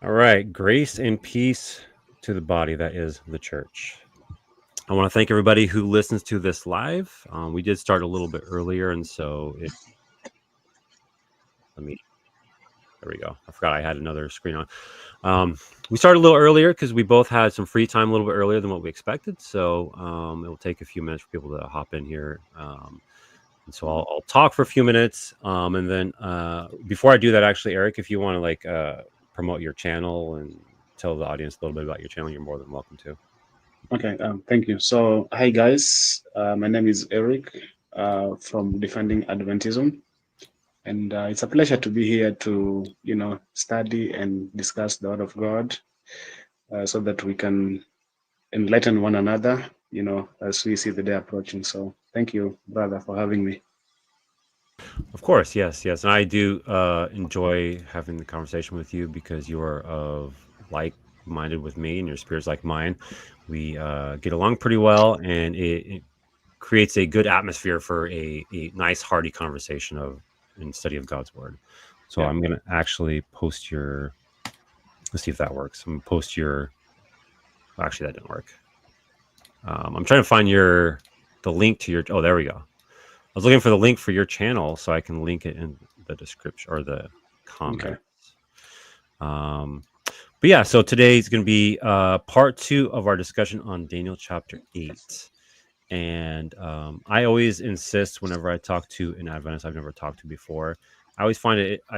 All right. Grace and peace to the body that is the church. I want to thank everybody who listens to this live. We did start a little bit earlier, and so let me. There we go. I forgot I had another screen on. We started a little earlier because we both had some free time a little bit earlier than what we expected. So it will take a few minutes for people to hop in here. And so I'll talk for a few minutes, and then before I do that, actually, Eric, if you want to promote your channel and tell the audience a little bit about your channel, you're more than welcome to. Okay, thank you. So, hi guys, my name is Eric from Defending Adventism, and it's a pleasure to be here to, study and discuss the Word of God, so that we can enlighten one another, as we see the day approaching. So, thank you, brother, for having me. Of course, yes, and I do enjoy having the conversation with you because you are of like-minded with me, and your spirit's like mine. We get along pretty well, and it creates a good atmosphere for a nice, hearty conversation of and study of God's word. So Yeah. I'm gonna actually post your. Let's see if that works. I'm gonna post your. Actually, that didn't work. I'm trying to find the link to your. Oh, there we go. I was looking for the link for your channel so I can link it in the description or the Okay. comments. But yeah, so today is going to be part 2 of our discussion on Daniel chapter 8. And I always insist whenever I talk to an Adventist I've never talked to before, I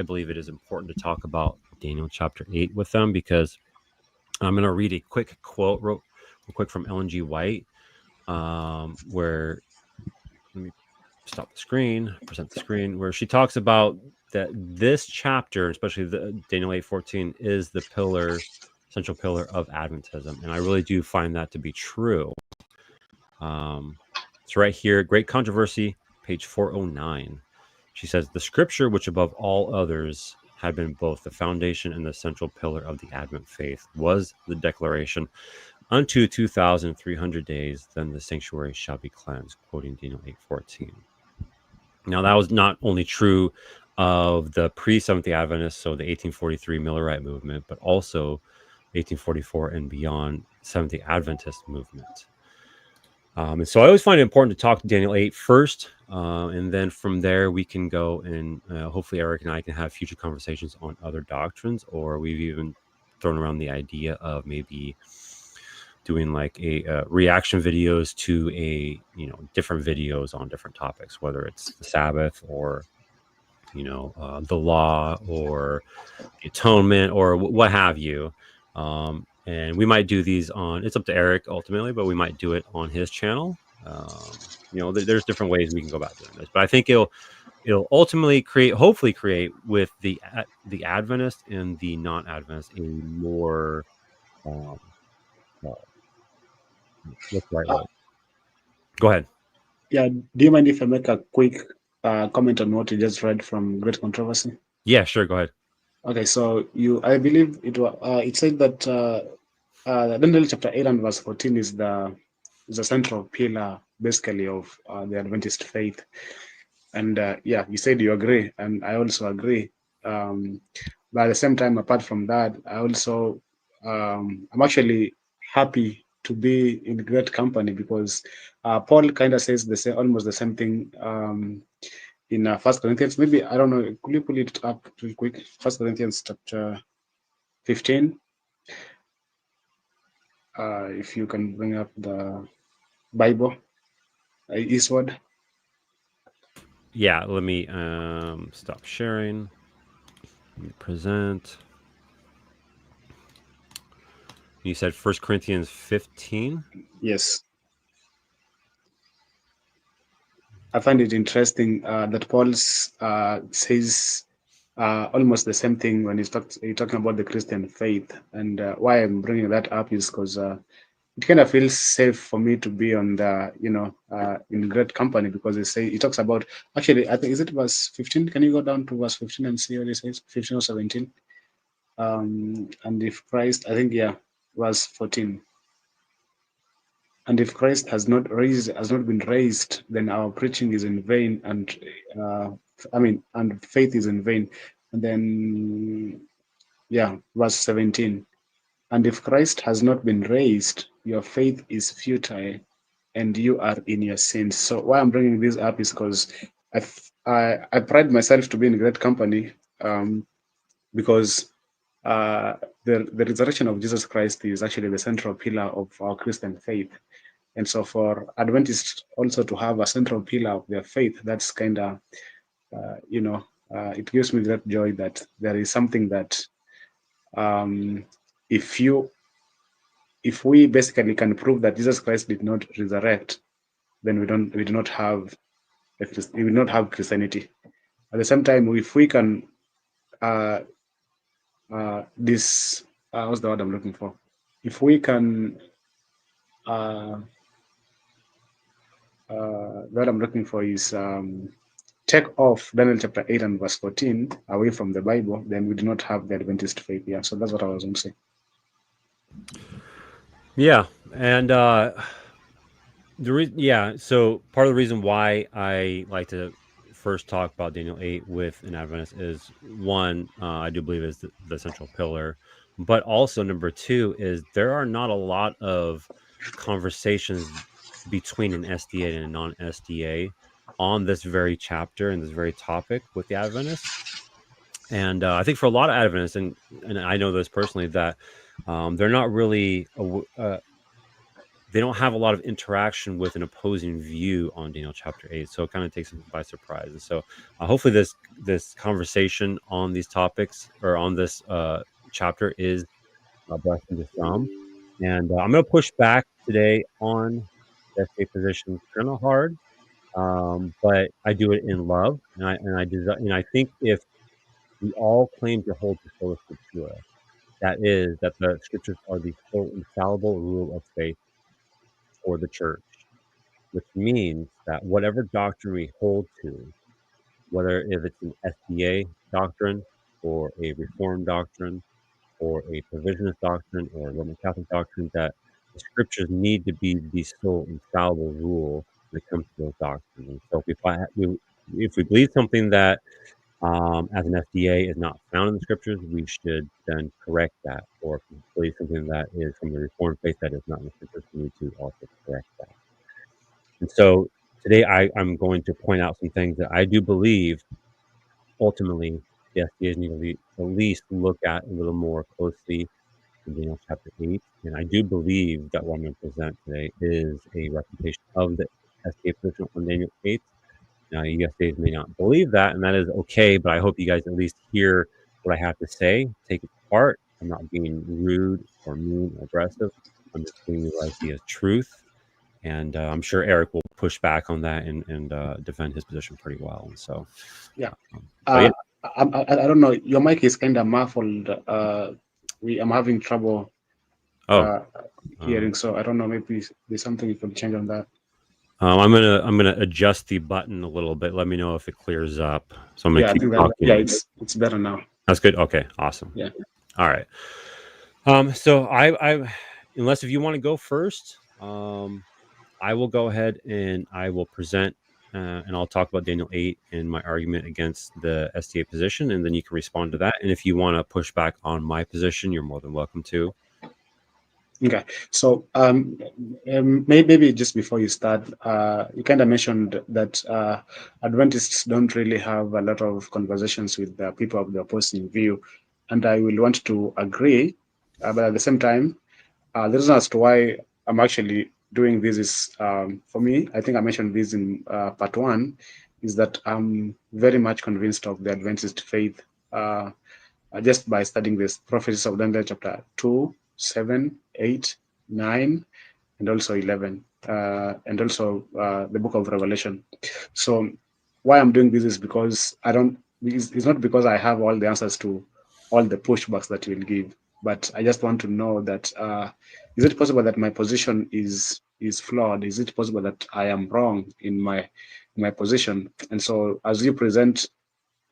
believe it is important to talk about Daniel chapter 8 with them because I'm going to read a quick quote real quick from Ellen G. White, where let me stop the screen, present the screen, where she talks about that this chapter, especially the Daniel 8:14, is the central pillar of Adventism, and I really do find that to be true. It's right here, Great Controversy, page 409. She says, "The scripture, which above all others had been both the foundation and the central pillar of the Advent faith, was the declaration, unto 2,300 days, then the sanctuary shall be cleansed," quoting Daniel 8:14. Now, that was not only true of the pre-Seventh-day Adventists, so the 1843 Millerite movement, but also 1844 and beyond Seventh-day Adventist movement. And so I always find it important to talk to Daniel 8 first, and then from there we can go and hopefully Eric and I can have future conversations on other doctrines, or we've even thrown around the idea of maybe doing like a reaction videos to different videos on different topics, whether it's the Sabbath or the law or the atonement or what have you. And we might do these on. It's up to Eric ultimately, but we might do it on his channel. There's different ways we can go about doing this, but I think it'll ultimately hopefully create with the Adventist and the non-Adventist a more um, uh, what's the right Uh, word? Go ahead. yeah. Do you mind if I make a quick comment on what you just read from Great Controversy? Yeah, sure. Go ahead. Okay, so I believe it said that Daniel chapter 8 and verse 14 is the central pillar basically of the Adventist faith, and yeah, you said you agree, and I also agree. Um, but at the same time, apart from that, I'm actually happy to be in great company because Paul kind of says the same, almost the same thing. In First Corinthians. Maybe I don't know. Could you pull it up real quick? First Corinthians chapter 15. If you can bring up the Bible, Eastward. Yeah, let me stop sharing. Let me present. You said 1 Corinthians 15. Yes, I find it interesting that Paul says almost the same thing when he's talking about the Christian faith. And why I'm bringing that up is because it kind of feels safe for me to be on the in great company because he talks about, actually I think, is it verse 15? Can you go down to verse 15 and see what it says? 15 or 17. And if Christ, I think, yeah, verse 14. And if Christ has not been raised, then our preaching is in vain, and and faith is in vain. And then Yeah, verse 17. And if Christ has not been raised, your faith is futile and you are in your sins. So why I'm bringing this up is because I pride myself to be in great company, um, because uh, the resurrection of Jesus Christ is actually the central pillar of our Christian faith. And so for Adventists also to have a central pillar of their faith, that's kind of, you know, it gives me great joy that there is something that, um, if you if we basically can prove that Jesus Christ did not resurrect, then we do not have we will not have Christianity. At the same time, if we can uh, this what's the word I'm looking for? If we can uh, the word I'm looking for is take off Daniel chapter 8 and verse 14 away from the Bible, then we do not have the Adventist faith. Yeah, so that's what I was going to say. Yeah, and so part of the reason why I like to first talk about Daniel 8 with an Adventist is one, I do believe is the central pillar, but also number two is there are not a lot of conversations between an SDA and a non SDA on this very chapter and this very topic with the Adventists. And I think for a lot of Adventists, and I know this personally, that they're not really they don't have a lot of interaction with an opposing view on Daniel chapter 8, so it kind of takes them by surprise. And so hopefully this conversation on these topics or on this chapter is a blessing to some. And I'm going to push back today on the SJ position. Kind of hard, but I do it in love, and I think if we all claim to hold the sola scriptura, that is that the scriptures are the sole infallible rule of faith for the church, which means that whatever doctrine we hold to, whether if it's an SDA doctrine or a Reformed doctrine or a Provisionist doctrine or a Roman Catholic doctrine, that the scriptures need to be the sole infallible rule when it comes to those doctrines. And so if we believe something that as an SDA is not found in the scriptures, we should then correct that. Or if we believe something that is from the Reformed faith that is not in the scriptures, we need to also correct that. And so today I'm going to point out some things that I do believe ultimately the SDAs need to at least look at a little more closely in Daniel chapter 8. And I do believe that what I'm going to present today is a refutation of the SDA position on Daniel 8. Now, you SDAs may not believe that, and that is okay, but I hope you guys at least hear what I have to say, take it to heart. I'm not being rude or mean or aggressive. I'm just giving you what I see as truth. And I'm sure Eric will push back on that and defend his position pretty well. And so, Yeah. but yeah. Uh, I don't know. Your mic is kind of muffled. I'm having trouble Oh, uh, um, hearing, so I don't know. Maybe there's something you can change on that. I'm gonna adjust the button a little bit. Let me know if it clears up. So I'm gonna Yeah, I keep think that. Yeah, talking. it's better now. That's good. Okay, awesome. Yeah. All right. So I unless if you want to go first, I will go ahead and I will present and I'll talk about Daniel 8 and my argument against the SDA position, and then you can respond to that. And if you want to push back on my position, you're more than welcome to. Okay. So maybe just before you start, you kind of mentioned that Adventists don't really have a lot of conversations with the people of the opposing view, and I will want to agree, but at the same time, the reason as to why I'm actually doing this is, for me, I think I mentioned this in part one, is that I'm very much convinced of the Adventist faith just by studying this prophecies of Daniel chapter 2, 7, 8, 9, and also 11, and also the book of Revelation. So why I'm doing this is because I don't, it's not because I have all the answers to all the pushbacks that you'll give, but I just want to know that is it possible that my position is flawed? Is it possible that I am wrong in my position? And so as you present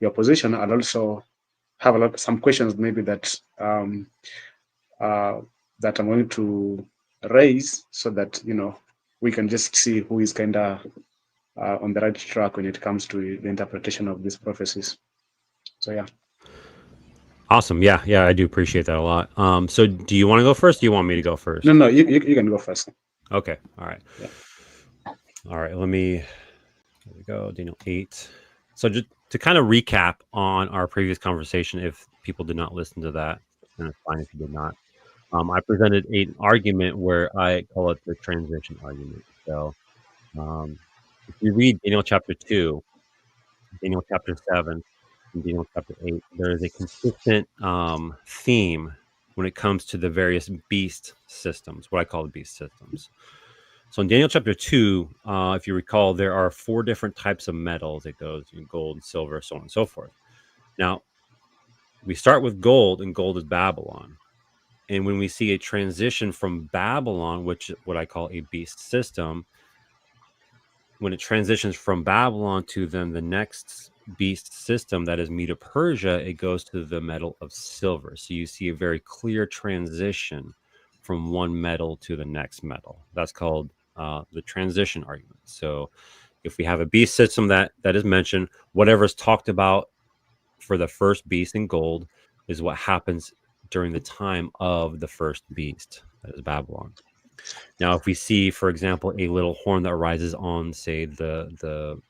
your position, I'll also have some questions maybe uh, that I'm going to raise so that we can just see who is kind of on the right track when it comes to the interpretation of these prophecies. So yeah. Awesome. Yeah, yeah, I do appreciate that a lot. So do you want to go first? Do you want me to go No, first? no, you can go first. Okay. All right. Yeah. All right. Here we go. Daniel 8. So just to kind of recap on our previous conversation, if people did not listen to that, and it's fine if you did not. I presented an argument where I call it the transition argument. So if you read Daniel chapter 2, Daniel chapter 7, and Daniel chapter 8, there is a consistent theme when it comes to the various beast systems, what I call the beast systems. So in Daniel chapter 2, if you recall, there are 4 different types of metals. It goes gold, silver, so on and so forth. Now, we start with gold, and gold is Babylon. And when we see a transition from Babylon, which is what I call a beast system, when it transitions from Babylon to then the next beast system that is Medo Persia, it goes to the metal of silver. So you see a very clear transition from one metal to the next metal. That's called the transition argument. So if we have a beast system that is mentioned, whatever is talked about for the first beast in gold is what happens during the time of the first beast, that is Babylon. Now, if we see, for example, a little horn that rises on, say, the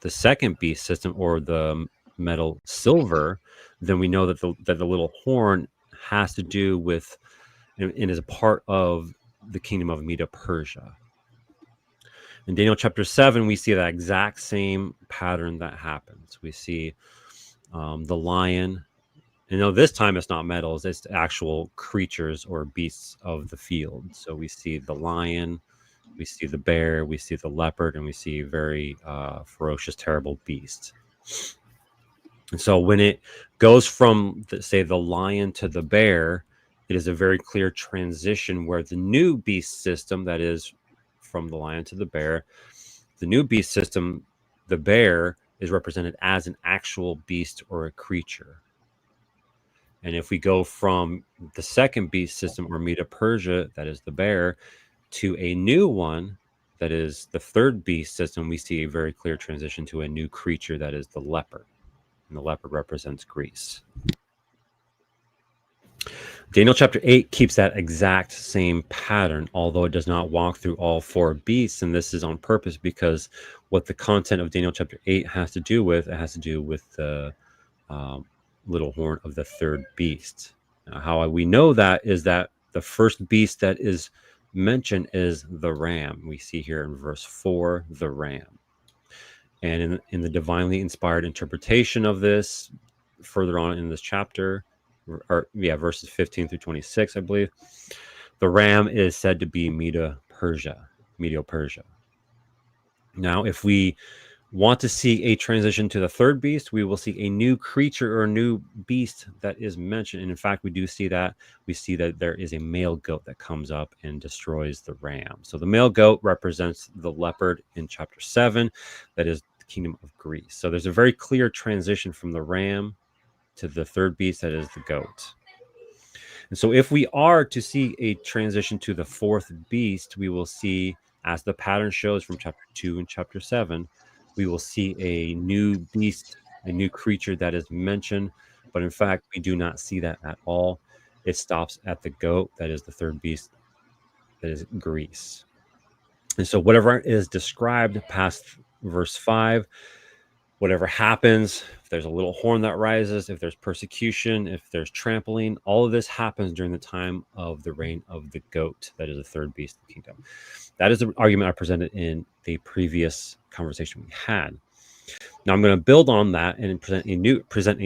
second beast system or the metal silver, then we know that the little horn has to do with and is a part of the kingdom of Medo Persia. In Daniel chapter 7, we see that exact same pattern that happens. We see the lion. And no, this time it's not metals, it's actual creatures or beasts of the field. So we see the lion, we see the bear, we see the leopard, and we see very ferocious, terrible beasts. And so when it goes from, say, the lion to the bear, it is a very clear transition where the new beast system, that is from the lion to the bear, the new beast system, the bear, is represented as an actual beast or a creature. And if we go from the second beast system or Medo Persia, that is the bear, to a new one, that is the third beast system, we see a very clear transition to a new creature that is the leopard. And the leopard represents Greece. Daniel chapter 8 keeps that exact same pattern, although it does not walk through all 4 beasts. And this is on purpose because what the content of Daniel chapter 8 has to do with, it has to do with the little horn of the third beast. Now, how we know that is that the first beast that is mentioned is the ram. We see here in verse 4, the ram. And in the divinely inspired interpretation of this, further on in this chapter, verses 15 through 26, I believe, the ram is said to be Medo Persia. Now, if we want to see a transition to the third beast, we will see a new creature or a new beast that is mentioned. And in fact, we do see that. We see that there is a male goat that comes up and destroys the ram. So the male goat represents the leopard in chapter 7, that is the kingdom of Greece. So there's a very clear transition from the ram to the third beast, that is the goat. And so if we are to see a transition to the fourth beast, we will see, as the pattern shows from chapter 2 and chapter 7, we will see a new beast, a new creature that is mentioned. But in fact, we do not see that at all. It stops at the goat, that is the third beast, that is Greece. And so whatever is described past verse 5, whatever happens, if there's a little horn that rises, if there's persecution, if there's trampling, all of this happens during the time of the reign of the goat, that is the third beast of the kingdom. That is the argument I presented in the previous conversation we had. Now I'm going to build on that and present a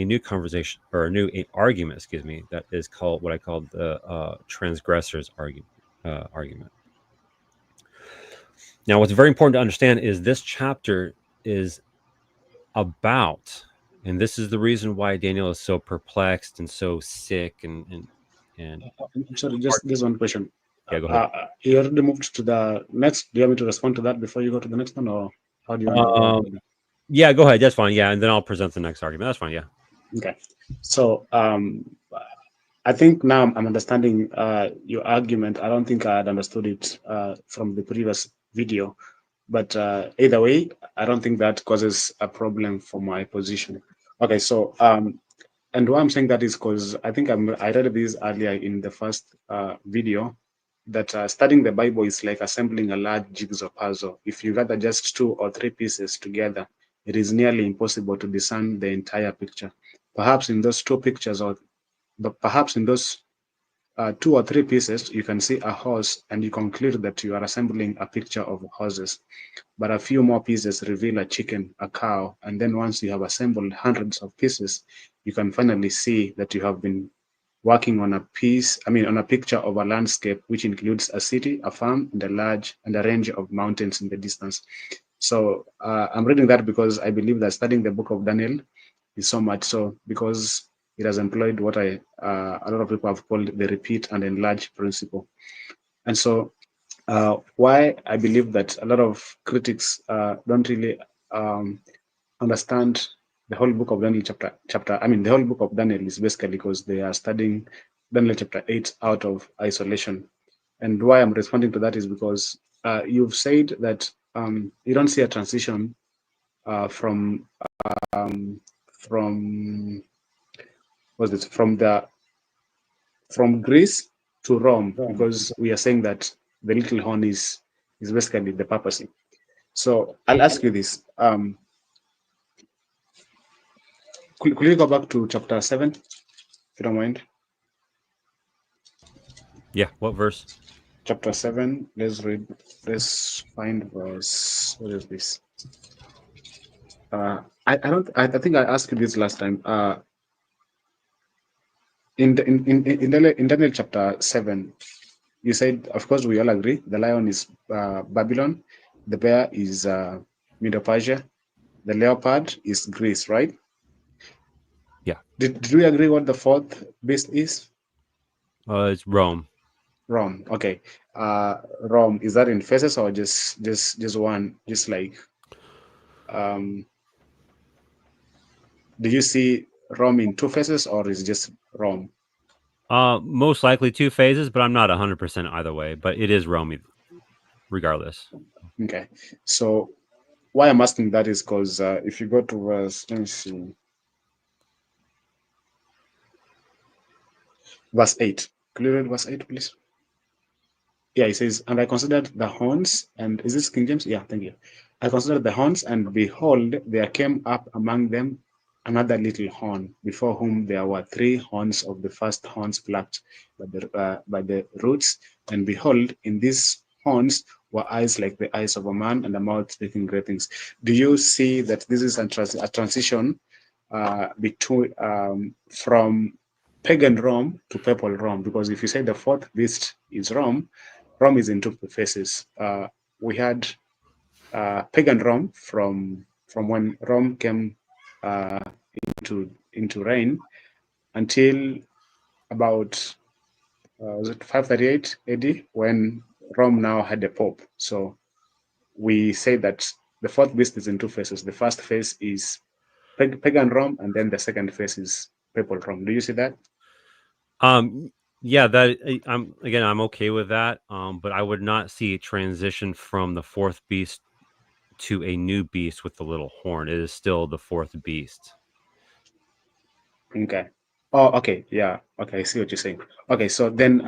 new conversation, or a argument, excuse me, that is called what I call the transgressors argument. Now, what's very important to understand is this chapter is about, and this is the reason why Daniel is so perplexed and so sick and I'm sorry, hard. just one question. Yeah, go ahead. You already moved to the next. Do you want me to respond to that before you go to the next one, or how do you want to go Um, about that? yeah, go ahead. That's fine. Yeah, and then I'll present the next argument. That's fine. Yeah. Okay. So I think now I'm understanding your argument. I don't think I had understood it from the previous video, but either way, I don't think that causes a problem for my position. Okay, so And why I'm saying that is because I think I read this earlier in the first video that studying the Bible is like assembling a large jigsaw puzzle. If you gather just two or three pieces together, it is nearly impossible to discern the entire picture. Perhaps in those two pictures, or but perhaps in those two or three pieces, you can see a horse and you conclude that you are assembling a picture of horses. But a few more pieces reveal a chicken, a cow, and then once you have assembled hundreds of pieces, you can finally see that you have been working on a on a picture of a landscape which includes a city, a farm, and a range of mountains in the distance. So I'm reading that because I believe that studying the book of Daniel is so much so because it has employed what a lot of people have called the repeat and enlarge principle. And so why I believe that a lot of critics don't really um, understand the whole book of Daniel the whole book of Daniel is basically because they are studying Daniel chapter 8 out of isolation. And why I'm responding to that is because you've said that you don't see a transition from um, from what's this from Greece to Rome because we are saying that the little horn is basically the papacy. So I'll ask you this: could you go back to chapter 7, if you don't mind? Yeah, what verse? Chapter 7. Let's read. Let's find verse. What is this? I don't. I think I asked you this last time. In Daniel chapter 7, you said, of course, we all agree. The lion is Babylon. The bear is Medo Persia. The leopard is Greece, right? Yeah, Did we agree what the fourth beast is? it's Rome. Rome. Okay. Rome, is that in phases or just one? Just like um do you see Rome in two phases or is just Rome? Most likely two phases, but I'm not 100% either way. But it is Rome, regardless. Okay. So why I'm asking that is because if you go to verse, let me see, verse 8. Could you read verse 8, please? Yeah, it says, and I considered the horns, and is this King James? Yeah, thank you. I considered the horns, and behold, there came up among them another little horn, before whom there were three horns of the first horns plucked by the roots. And behold, in these horns were eyes like the eyes of a man, and a mouth speaking great things. Do you see that this is a transition between from pagan Rome to papal Rome? Because if you say the fourth beast is Rome, Rome is in two phases. We had pagan Rome from when Rome came uh, into reign until about was it 538 AD when Rome now had a pope. So we say that the fourth beast is in two phases. The first phase is pagan Rome, and then the second phase is papal Rome. Do you see that? Um, yeah, that I'm okay with that. But I would not see a transition from the fourth beast to a new beast with the little horn. It is still the fourth beast. Okay. Oh, okay. Yeah. Okay. I see what you're saying. Okay. So then,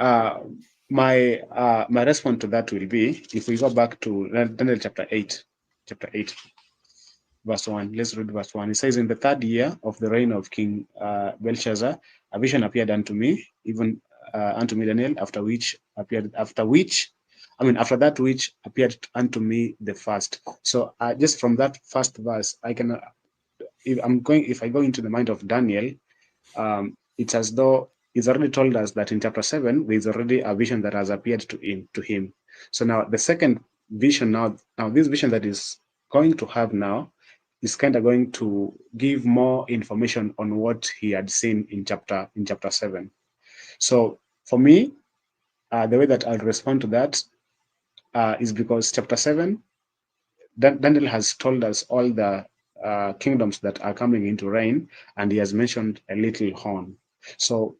my response to that will be if we go back to Daniel chapter 8, verse 1. Let's read verse 1. It says, in the third year of the reign of King Belshazzar, a vision appeared unto me, even unto me, Daniel, after that which appeared unto me the first. So just from that first verse, I can, if I go into the mind of Daniel, it's as though he's already told us that in chapter 7 there's already a vision that has appeared to him. So now the second vision, now this vision that is going to have now is kind of going to give more information on what he had seen in chapter 7. So for me, the way that I'll respond to that is because chapter 7, Daniel has told us all the kingdoms that are coming into reign, and he has mentioned a little horn. So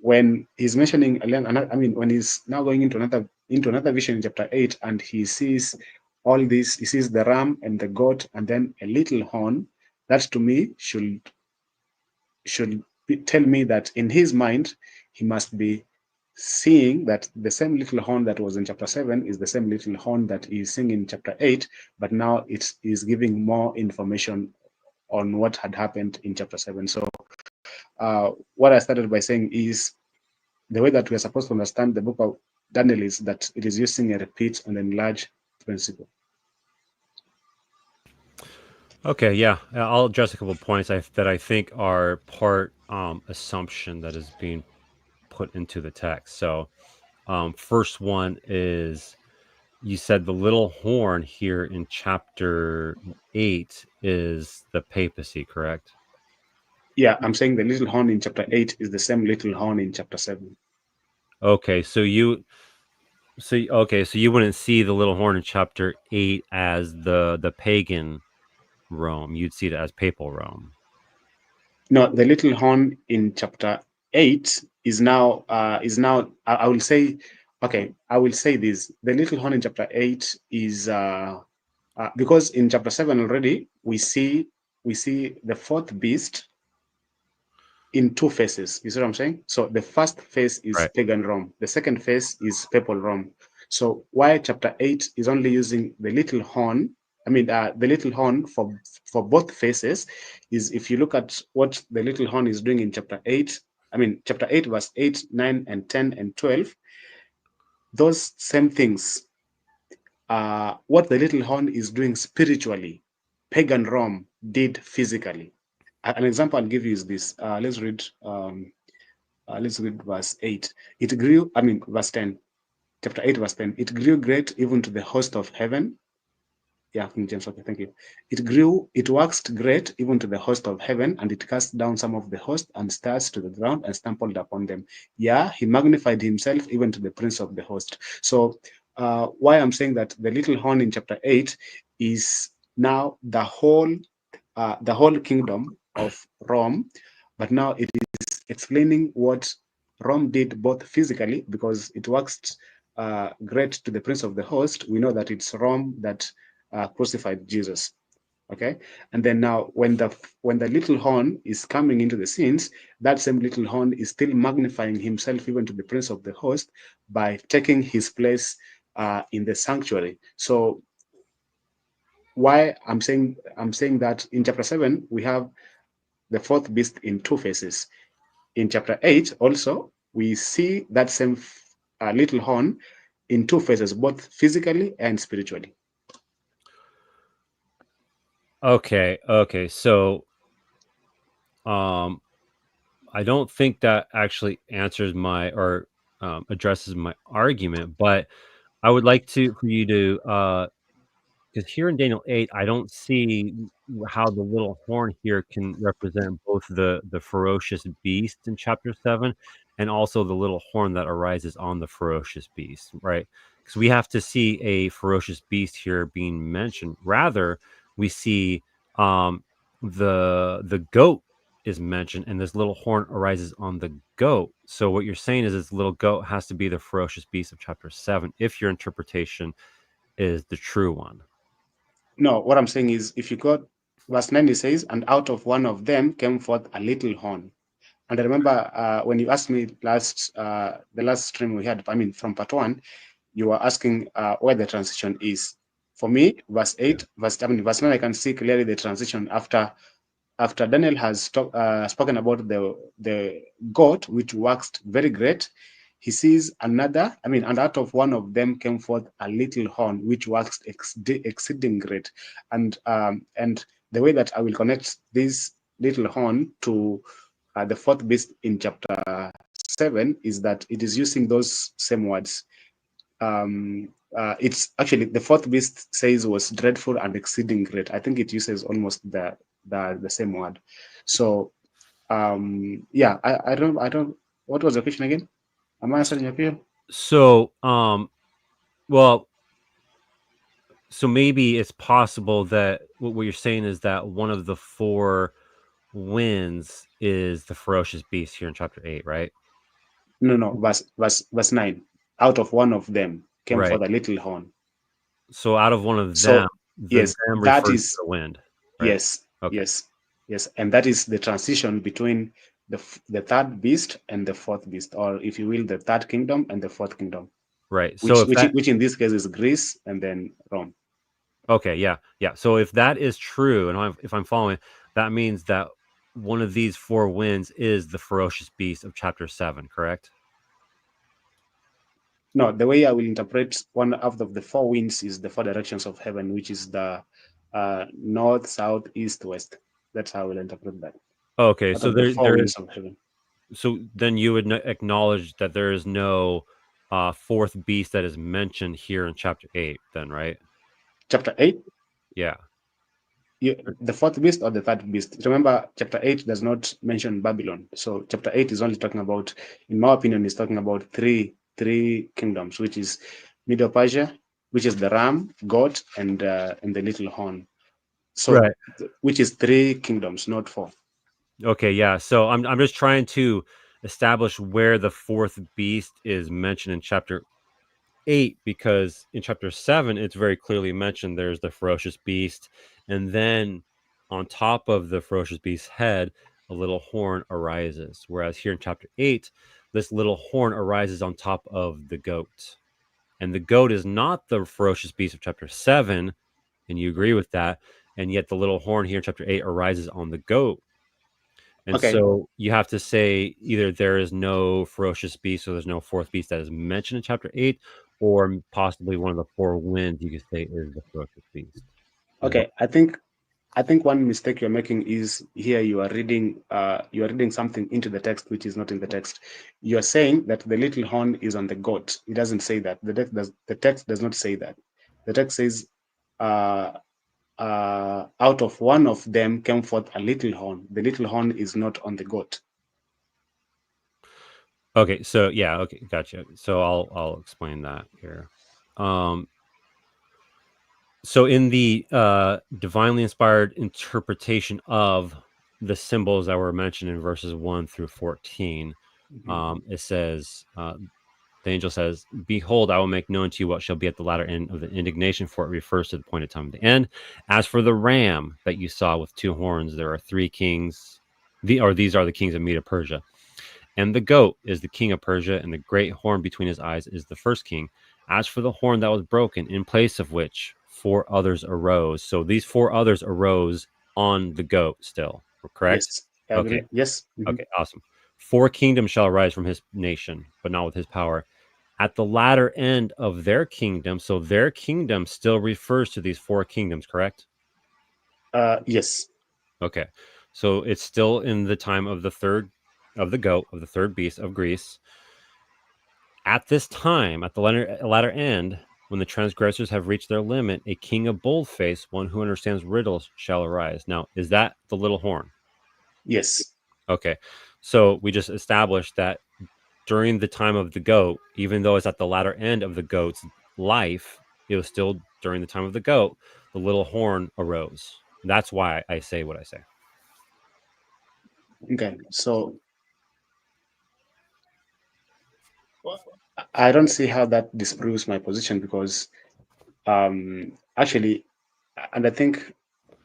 when he's mentioning, when he's now going into another vision in chapter 8, and he sees all this, he sees the ram and the goat, and then a little horn. That to me should tell me that in his mind, he must be seeing that the same little horn that was in chapter 7 is the same little horn that is seen in chapter 8, but now it is giving more information on what had happened in chapter 7. So, what I started by saying is the way that we are supposed to understand the book of Daniel is that it is using a repeat and enlarge principle. Okay, yeah, I'll address a couple of points that I think are part assumption that is being put into the text. So, first one is you said the little horn here in chapter 8 is the papacy, correct? Yeah, I'm saying the little horn in chapter 8 is the same little horn in chapter 7. Okay, so you wouldn't see the little horn in chapter 8 as the pagan Rome. You'd see it as papal Rome. No, the little horn in chapter 8 is now I will say, okay, I will say this. The little horn in chapter 8 is because in chapter 7 already we see the fourth beast in two phases. You see what I'm saying? So the first phase is Right. pagan Rome. The second phase is papal Rome. So why chapter 8 is only using the little horn, the little horn for both phases, is if you look at what the little horn is doing in chapter 8, chapter 8, verse 8, 9, and 10, and 12, those same things, what the little horn is doing spiritually, pagan Rome did physically. An example I'll give you is this. Let's read verse 8. It grew, verse 10, chapter 8, verse 10. It grew great even to the host of heaven. Yeah, King James, okay, thank you. It waxed great even to the host of heaven, and it cast down some of the host and stars to the ground and stumbled upon them. Yeah, he magnified himself even to the prince of the host. So, why I'm saying that the little horn in chapter 8 is now the whole kingdom of Rome, but now it is explaining what Rome did both physically, because it waxed great to the prince of the host. We know that it's Rome that crucified Jesus. Okay, and then now when the little horn is coming into the scenes, that same little horn is still magnifying himself even to the prince of the host by taking his place in the sanctuary. So why I'm saying that in chapter 7 we have the fourth beast in two phases. In chapter 8 also we see that same little horn in two phases, both physically and spiritually. Okay. So, um, I don't think that actually answers my or addresses my argument, but I would like to for you to because here in Daniel 8, I don't see how the little horn here can represent both the ferocious beast in chapter 7 and also the little horn that arises on the ferocious beast, right? Because we have to see a ferocious beast here being mentioned. Rather, we see um, the goat is mentioned, and this little horn arises on the goat. So what you're saying is this little goat has to be the ferocious beast of chapter 7, if your interpretation is the true one. No, what I'm saying is, if you go, verse 9, it says, and out of one of them came forth a little horn. And I remember when you asked me the last stream we had, from part 1, you were asking where the transition is. For me, verse 8, verse 9, I can see clearly the transition after Daniel has spoken about the goat, which waxed very great. He sees another, and out of one of them came forth a little horn, which waxed exceeding great. And the way that I will connect this little horn to the fourth beast in chapter 7 is that it is using those same words. It's actually the fourth beast says was dreadful and exceeding great. I think it uses almost the same word. So yeah, I don't. What was the question again? Am I answering your question? So, well, so maybe it's possible that what you're saying is that one of the four winds is the ferocious beast here in chapter 8, right? No, no. Verse 9. Out of one of them came Right. forth a little horn. So out of one of them, So the yes, them that refers to is the wind, right? yes, Okay. yes, yes, and that is the transition between the third beast and the fourth beast, or if you will, the third kingdom and the fourth kingdom, Right. So if that which in this case is Greece and then Rome. okay, yeah, yeah. So if that is true, and if I'm following, that means that one of these four winds is the ferocious beast of chapter 7, correct? No, the way I will interpret one out of the four winds is the four directions of heaven, which is the north, south, east, west. That's how I will interpret that. Okay, Out so of the four there is winds of heaven. so then you would acknowledge that there is no fourth beast that is mentioned here in chapter 8 then, right? Chapter 8, Yeah. the fourth beast or the third beast. Remember, chapter 8 does not mention Babylon. So chapter 8 is only talking about, in my opinion, is talking about three kingdoms, which is Middle Persia, which is the ram, goat, and the little horn. So Right. which is three kingdoms, not four. Okay, yeah. So I'm just trying to establish where the fourth beast is mentioned in chapter 8 because in chapter 7 it's very clearly mentioned there's the ferocious beast, and then on top of the ferocious beast's head a little horn arises, whereas here in chapter 8 this little horn arises on top of the goat, and the goat is not the ferocious beast of chapter 7, and you agree with that, and yet the little horn here in chapter 8 arises on the goat. And Okay. so you have to say either there is no ferocious beast, or there's no fourth beast that is mentioned in chapter 8, or possibly one of the four winds you could say is the ferocious beast. Is what? Okay. I think one mistake you're making is here you are reading something into the text which is not in the text. You are saying that the little horn is on the goat. It doesn't say that. The text does not say that. The text says uh, out of one of them came forth a little horn. The little horn is not on the goat. Okay, so yeah, okay, gotcha. So I'll explain that here. Um, so in the divinely inspired interpretation of the symbols that were mentioned in verses 1 through 14, Mhm. it says the angel says, "Behold, I will make known to you what shall be at the latter end of the indignation," for it refers to the appointed time of the end. "As for the ram that you saw with two horns, there are three kings, these are the kings of Media Persia. And the goat is the king of Persia, and the great horn between his eyes is the first king. As for the horn that was broken, in place of which four others arose." So these four others arose on the goat still, correct? Yes, I Okay. agree. Yes. Mhm. Okay, awesome. Four kingdoms shall arise from his nation, but not with his power. At the latter end of their kingdom, so their kingdom still refers to these four kingdoms, correct? Yes. Okay. So it's still in the time of the third of the goat, of the third beast of Greece. At this time, at the latter end, when the transgressors have reached their limit, a king of boldface, one who understands riddles, shall arise. Now, is that the little horn? Yes. Okay. So we just established that during the time of the goat, even though it's at the latter end of the goat's life, it was still during the time of the goat, the little horn arose. That's why I say what I say. Okay. So I don't see how that disproves my position because actually, and I think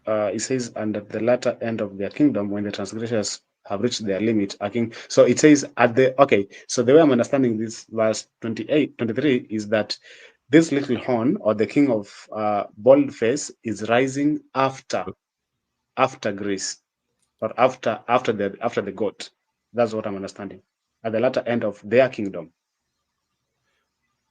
it says, and at the latter end of their kingdom, when the transgressors have reached their limit, a king. So it says at the, okay, so the way I'm understanding this verse 28, 23 is that this little horn or the king of bald face is rising after Greece, or after the goat. That's what I'm understanding. At the latter end of their kingdom.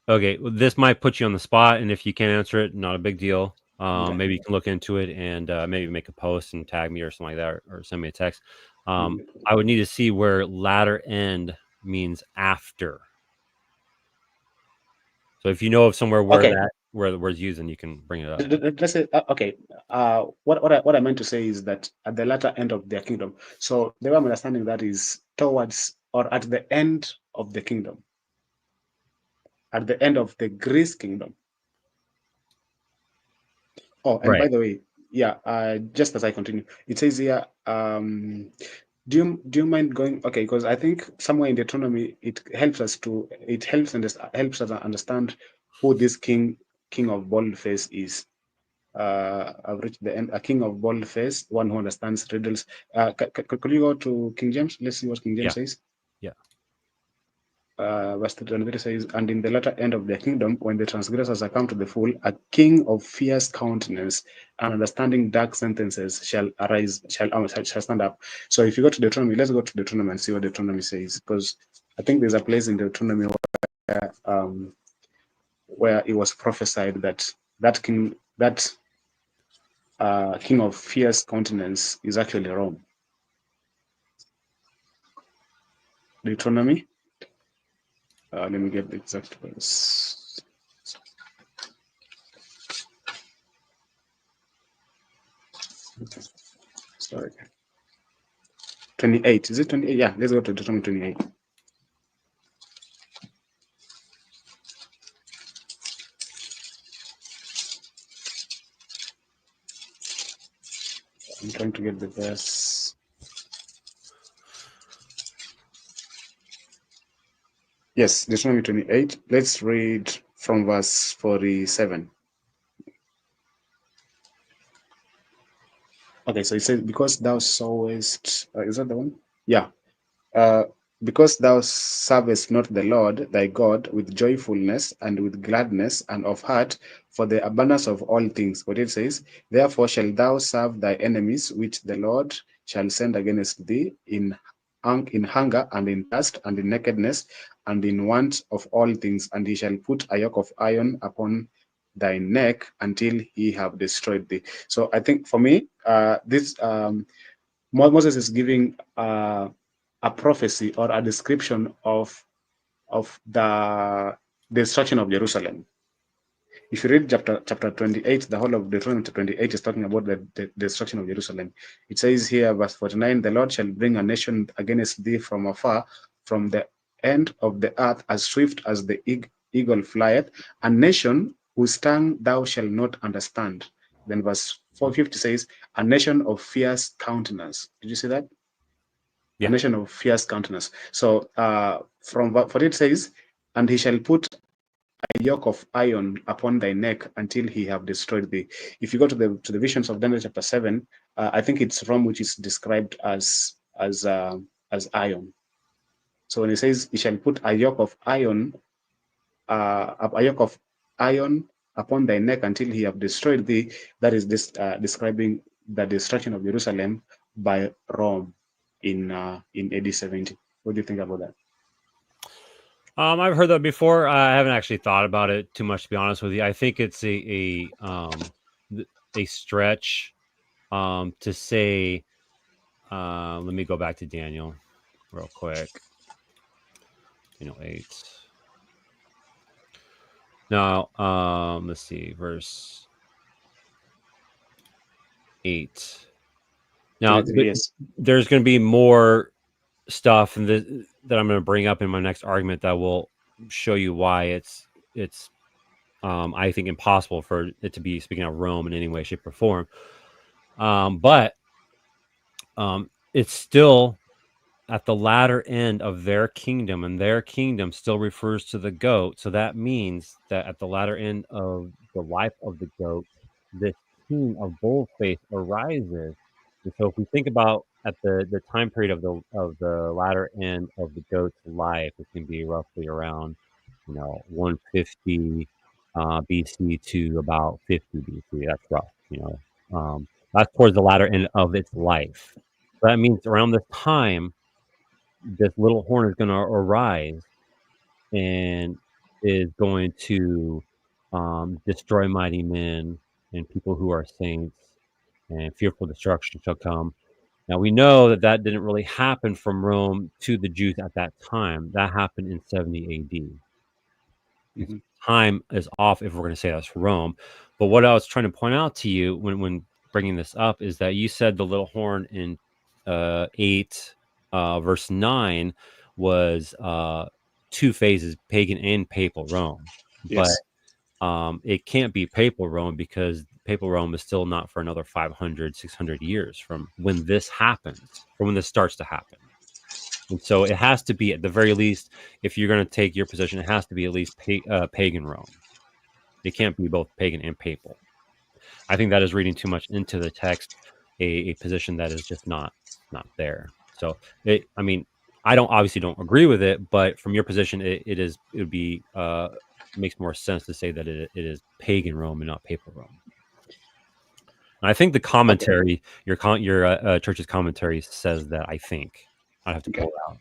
Okay, well, this might put you on the spot, and if you can't answer it, not a big deal. Okay. Maybe you can look into it and maybe make a post and tag me or something like that, or send me a text. Mm. I would need to see where latter end means after. So if you know of somewhere where Okay. that where the word's used, then you can bring it up. Let's say okay. What I meant to say is that at the latter end of their kingdom. So the way I'm understanding that is towards or at the end of the kingdom, at the end of the Greece kingdom. Oh, and by Right. the way, yeah. Just as I continue, it says here. Do you mind going? Okay, because I think somewhere in Deuteronomy it helps us understand who this king of boldface is. I've reached the end. A king of bold face, one who understands riddles. Could you go to King James? Let's see what King James Yeah. says. Yeah. Verse 23 says, and in the latter end of their kingdom, when the transgressors are come to the full, a king of fierce countenance and understanding dark sentences shall arise, shall stand up. So if you go to Deuteronomy, let's go to Deuteronomy and see what Deuteronomy says, because I think there's a place in Deuteronomy where it was prophesied that that king of fierce countenance is actually Rome. Deuteronomy. Let me get the exact verse. Sorry. 28. Is it 28? Yeah, let's go to Deuteronomy 28. I'm trying to get the verse. Yes, Deuteronomy 28. Let's read from verse 47. Okay, so it says, because thou sawest, is that the one? Yeah. Uh, because thou servest not the Lord thy God with joyfulness and with gladness and of heart for the abundance of all things. What it says, therefore shalt thou serve thy enemies, which the Lord shall send against thee in hunger and in thirst and in nakedness and in want of all things, and he shall put a yoke of iron upon thy neck until he have destroyed thee. So I think for me, this Moses is giving a prophecy or a description of the destruction of Jerusalem. If you read chapter 28, the whole of Deuteronomy 28 is talking about the destruction of Jerusalem. It says here, verse 49, the Lord shall bring a nation against thee from afar, from the end of the earth, as swift as the eagle flieth, a nation whose tongue thou shalt not understand. Then verse 450 says, a nation of fierce countenance. Did you see that? A Yeah. nation of fierce countenance. So from what it says, and he shall put a yoke of iron upon thy neck until he have destroyed thee. If you go to the visions of Daniel chapter 7, I think it's Rome which is described as iron. So when he says he shall put a yoke of iron upon thy neck until he have destroyed thee, that is this describing the destruction of Jerusalem by Rome in AD 70. What do you think about that? I've heard that before. I haven't actually thought about it too much, to be honest with you. I think it's a stretch to say. Let me go back to Daniel real quick. 8. Now, let's see, verse 8. Now, Yes. there's going to be more stuff that I'm going to bring up in my next argument that will show you why it's I think impossible for it to be speaking of Rome in any way, shape, or form. But it's still at the latter end of their kingdom, and their kingdom still refers to the goat. So that means that at the latter end of the life of the goat, this king of boldface arises. And so if we think about at the time period of the latter end of the goat's life, it can be roughly around 150 BC to about 50 BC. That's rough. That's towards the latter end of its life. So that means around this time, this little horn is going to arise and is going to destroy mighty men and people who are saints, and fearful destruction shall come. Now we know that that didn't really happen from Rome to the Jews at that time. That happened in 70 AD. Mm-hmm. Time is off if we're going to say that's Rome. But what I was trying to point out to you when bringing this up is that you said the little horn in 8 verse 9 was two phases, pagan and papal Rome. But Yes. it can't be papal Rome because papal Rome is still not for another 500, 600 years from when this happens, from when this starts to happen. And so it has to be, at the very least, if you're going to take your position, it has to be at least pagan Rome. It can't be both pagan and papal. I think that is reading too much into the text, a position that is just not there. So I mean, I don't obviously don't agree with it, but from your position, it would be makes more sense to say that it is pagan Rome and not papal Rome. And I think the Okay, commentary, your church's commentary says that. I think I have to okay, pull it out.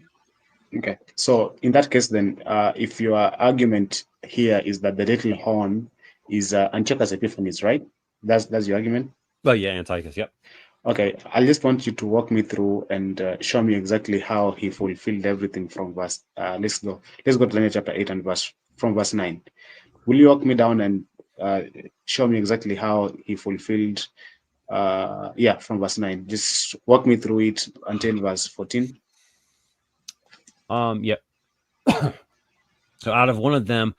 okay. So in that case, then, if your argument here is that the little horn is Antiochus Epiphanes, right? That's your argument. Well, yeah, Antiochus. Yep. Okay, I just want you to walk me through and show me exactly how he fulfilled everything from verse. Let's go. Let's go to Daniel chapter 8 and verse 9. Will you walk me down and uh, show me exactly how he fulfilled? Yeah, from verse 9. Just walk me through it until verse 14. Yep. So out of one of them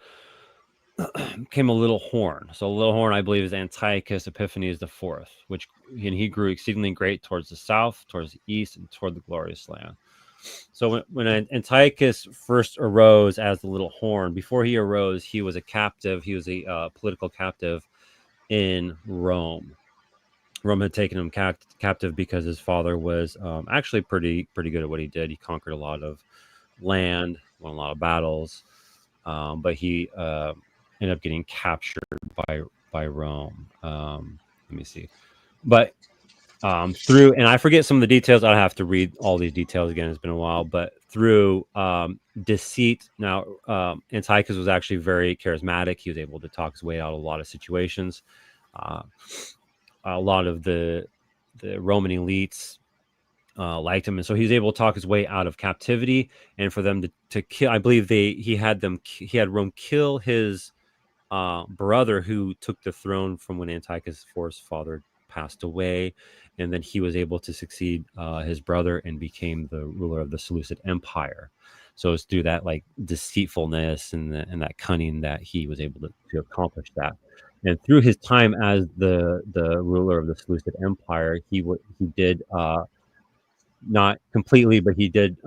came a little horn. So a little horn, I believe, is Antiochus Epiphanes the fourth, which and he grew exceedingly great towards the south, towards the east, and toward the glorious land. So when Antiochus first arose as the little horn, before he arose, he was a captive. He was a political captive in Rome. Rome had taken him captive because his father was actually pretty good at what he did. He conquered a lot of land, won a lot of battles, but he ended up getting captured by Rome. Let me see, but through, and I forget some of the details. I have to read all these details again. It's been a while, but through deceit. Now, Antiochus was actually very charismatic. He was able to talk his way out of a lot of situations. Uh, a lot of the Roman elites liked him, and so he was able to talk his way out of captivity. And for them to kill, I believe he had Rome kill his brother who took the throne from when Antiochus IV's father passed away, and then he was able to succeed his brother and became the ruler of the Seleucid Empire. So it's through that like deceitfulness and that cunning that he was able to accomplish that. And through his time as the ruler of the Seleucid Empire, he did not completely, but he did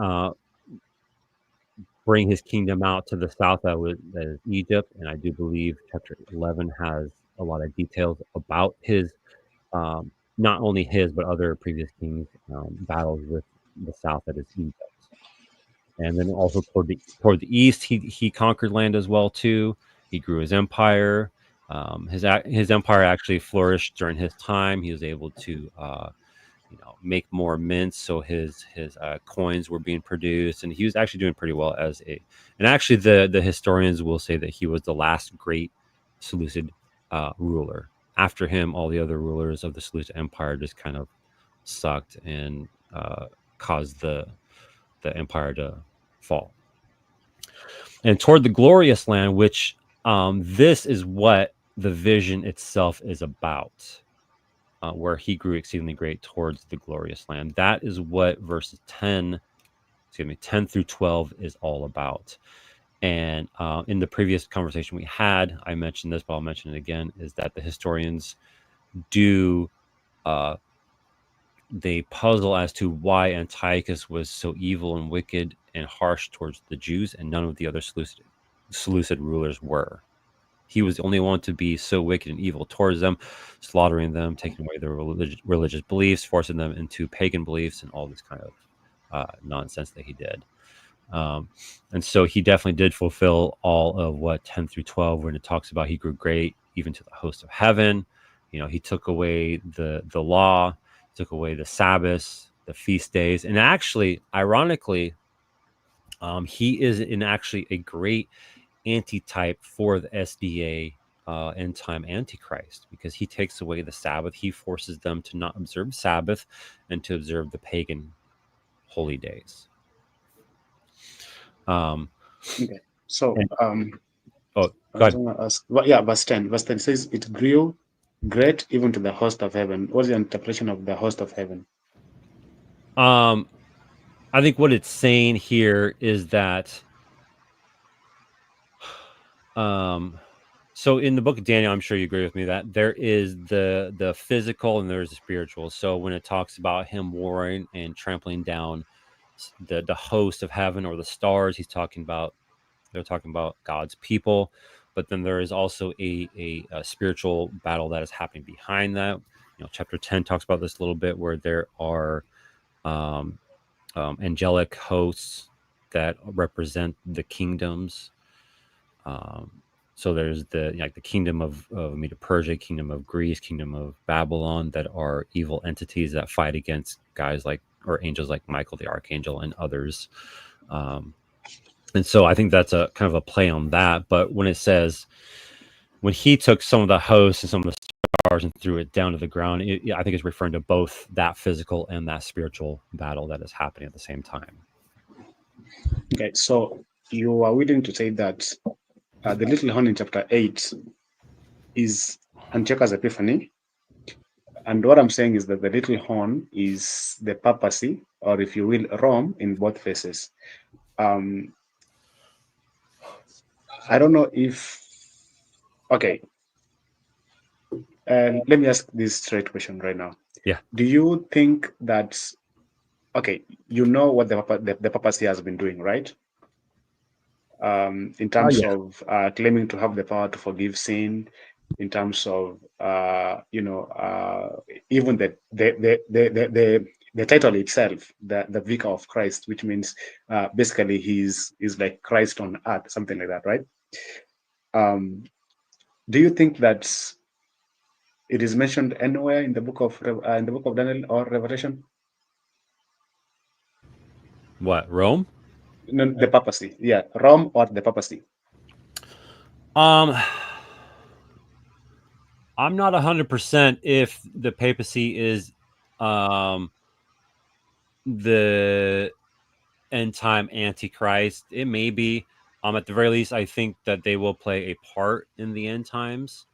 bring his kingdom out to the south, that is Egypt. And I do believe chapter 11 has a lot of details about his, not only his, but other previous kings' battles with the south, that is Egypt. And then also toward the east, he conquered land as well too. He grew his empire. His empire actually flourished during his time. He was able to make more mints, so his coins were being produced, and he was actually doing pretty well as a. And actually, the historians will say that he was the last great Seleucid ruler. After him, all the other rulers of the Seleucid Empire just kind of sucked and caused the empire to fall. And toward the glorious land, which this is what the vision itself is about. Where he grew exceedingly great towards the glorious land. That is what verses 10 through 12 is all about. And in the previous conversation we had, I mentioned this, but I'll mention it again, is that the historians do, they puzzle as to why Antiochus was so evil and wicked and harsh towards the Jews, and none of the other Seleucid rulers were. He was the only one to be so wicked and evil towards them, slaughtering them, taking away their religious beliefs, forcing them into pagan beliefs, and all this kind of nonsense that he did. And so he definitely did fulfill all of what 10 through 12, when it talks about he grew great even to the host of heaven. He took away the law, took away the Sabbaths, the feast days, and actually, ironically, he is actually a great antitype for the SDA end time Antichrist, because he takes away the Sabbath. He forces them to not observe Sabbath and to observe the pagan holy days. Okay. So And oh, I go was ahead. going to ask, well, yeah, verse 10. Verse 10 says, it grew great even to the host of heaven. What's the interpretation of the host of heaven? Um, I think what it's saying here is that, so in the book of Daniel, I'm sure you agree with me that there is the physical and there's the spiritual. So when it talks about him warring and trampling down the host of heaven or the stars, they're talking about God's people. but then there is also a spiritual battle that is happening behind that. Chapter 10 talks about this a little bit, where there are um, angelic hosts that represent the kingdoms. Um, so there's the kingdom of Medo Persia, kingdom of Greece, kingdom of Babylon, that are evil entities that fight against guys like, or angels like Michael the archangel and others. Um, and so I think that's a kind of a play on that. But when it says, when he took some of the hosts and some of the stars and threw it down to the ground, I think it's referring to both that physical and that spiritual battle that is happening at the same time. Okay, so you are willing to say that the little horn in chapter 8 is Antiochus Epiphany. And what I'm saying is that the little horn is the papacy, or if you will, Rome in both faces. Um, I don't know if, okay, let me ask this straight question right now. Yeah. Do you think that, okay, you know what the papacy has been doing, right? In Oh terms yeah. of claiming to have the power to forgive sin, in terms of even the title itself, the vicar of Christ, which means basically he's like Christ on earth, something like that, right? Um, do you think that it is mentioned anywhere in the book of Daniel or Revelation? What, Rome? No, the papacy, yeah, Rome or the papacy. Um, I'm not 100% if the papacy is um the end time antichrist. It may be. At the very least, I think that they will play a part in the end times,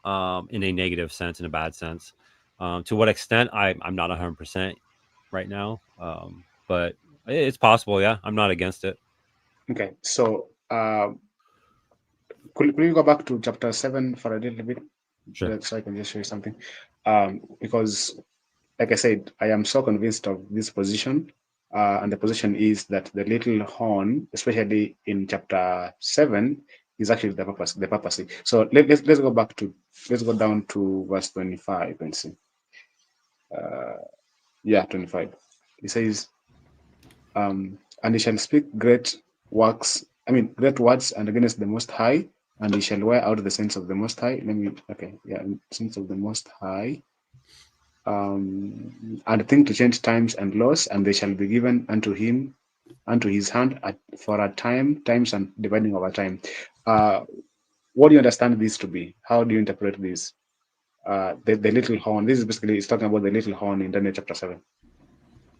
in a negative sense, in a bad sense. To what extent, I'm not 100% right now. But it's possible. Yeah, I'm not against it. Okay, so could you go back to chapter 7 for a little bit, Sure. so I can just show you something? Because, like I said, I am so convinced of this position, and the position is that the little horn, especially in chapter 7, is actually the papacy. The papacy. So let's go back to let's go down to verse 25 and see. Yeah, 25. It says, and he shall speak great works, I mean, great words and against the Most High, and he shall wear out the saints of the Most High. Okay, yeah, saints of the Most High, and think to change times and laws, and they shall be given unto him, unto his hand for a time, times and dividing over time. Uh, what do you understand this to be? How do you interpret this? The little horn. This is basically, it's talking about the little horn in Daniel chapter 7.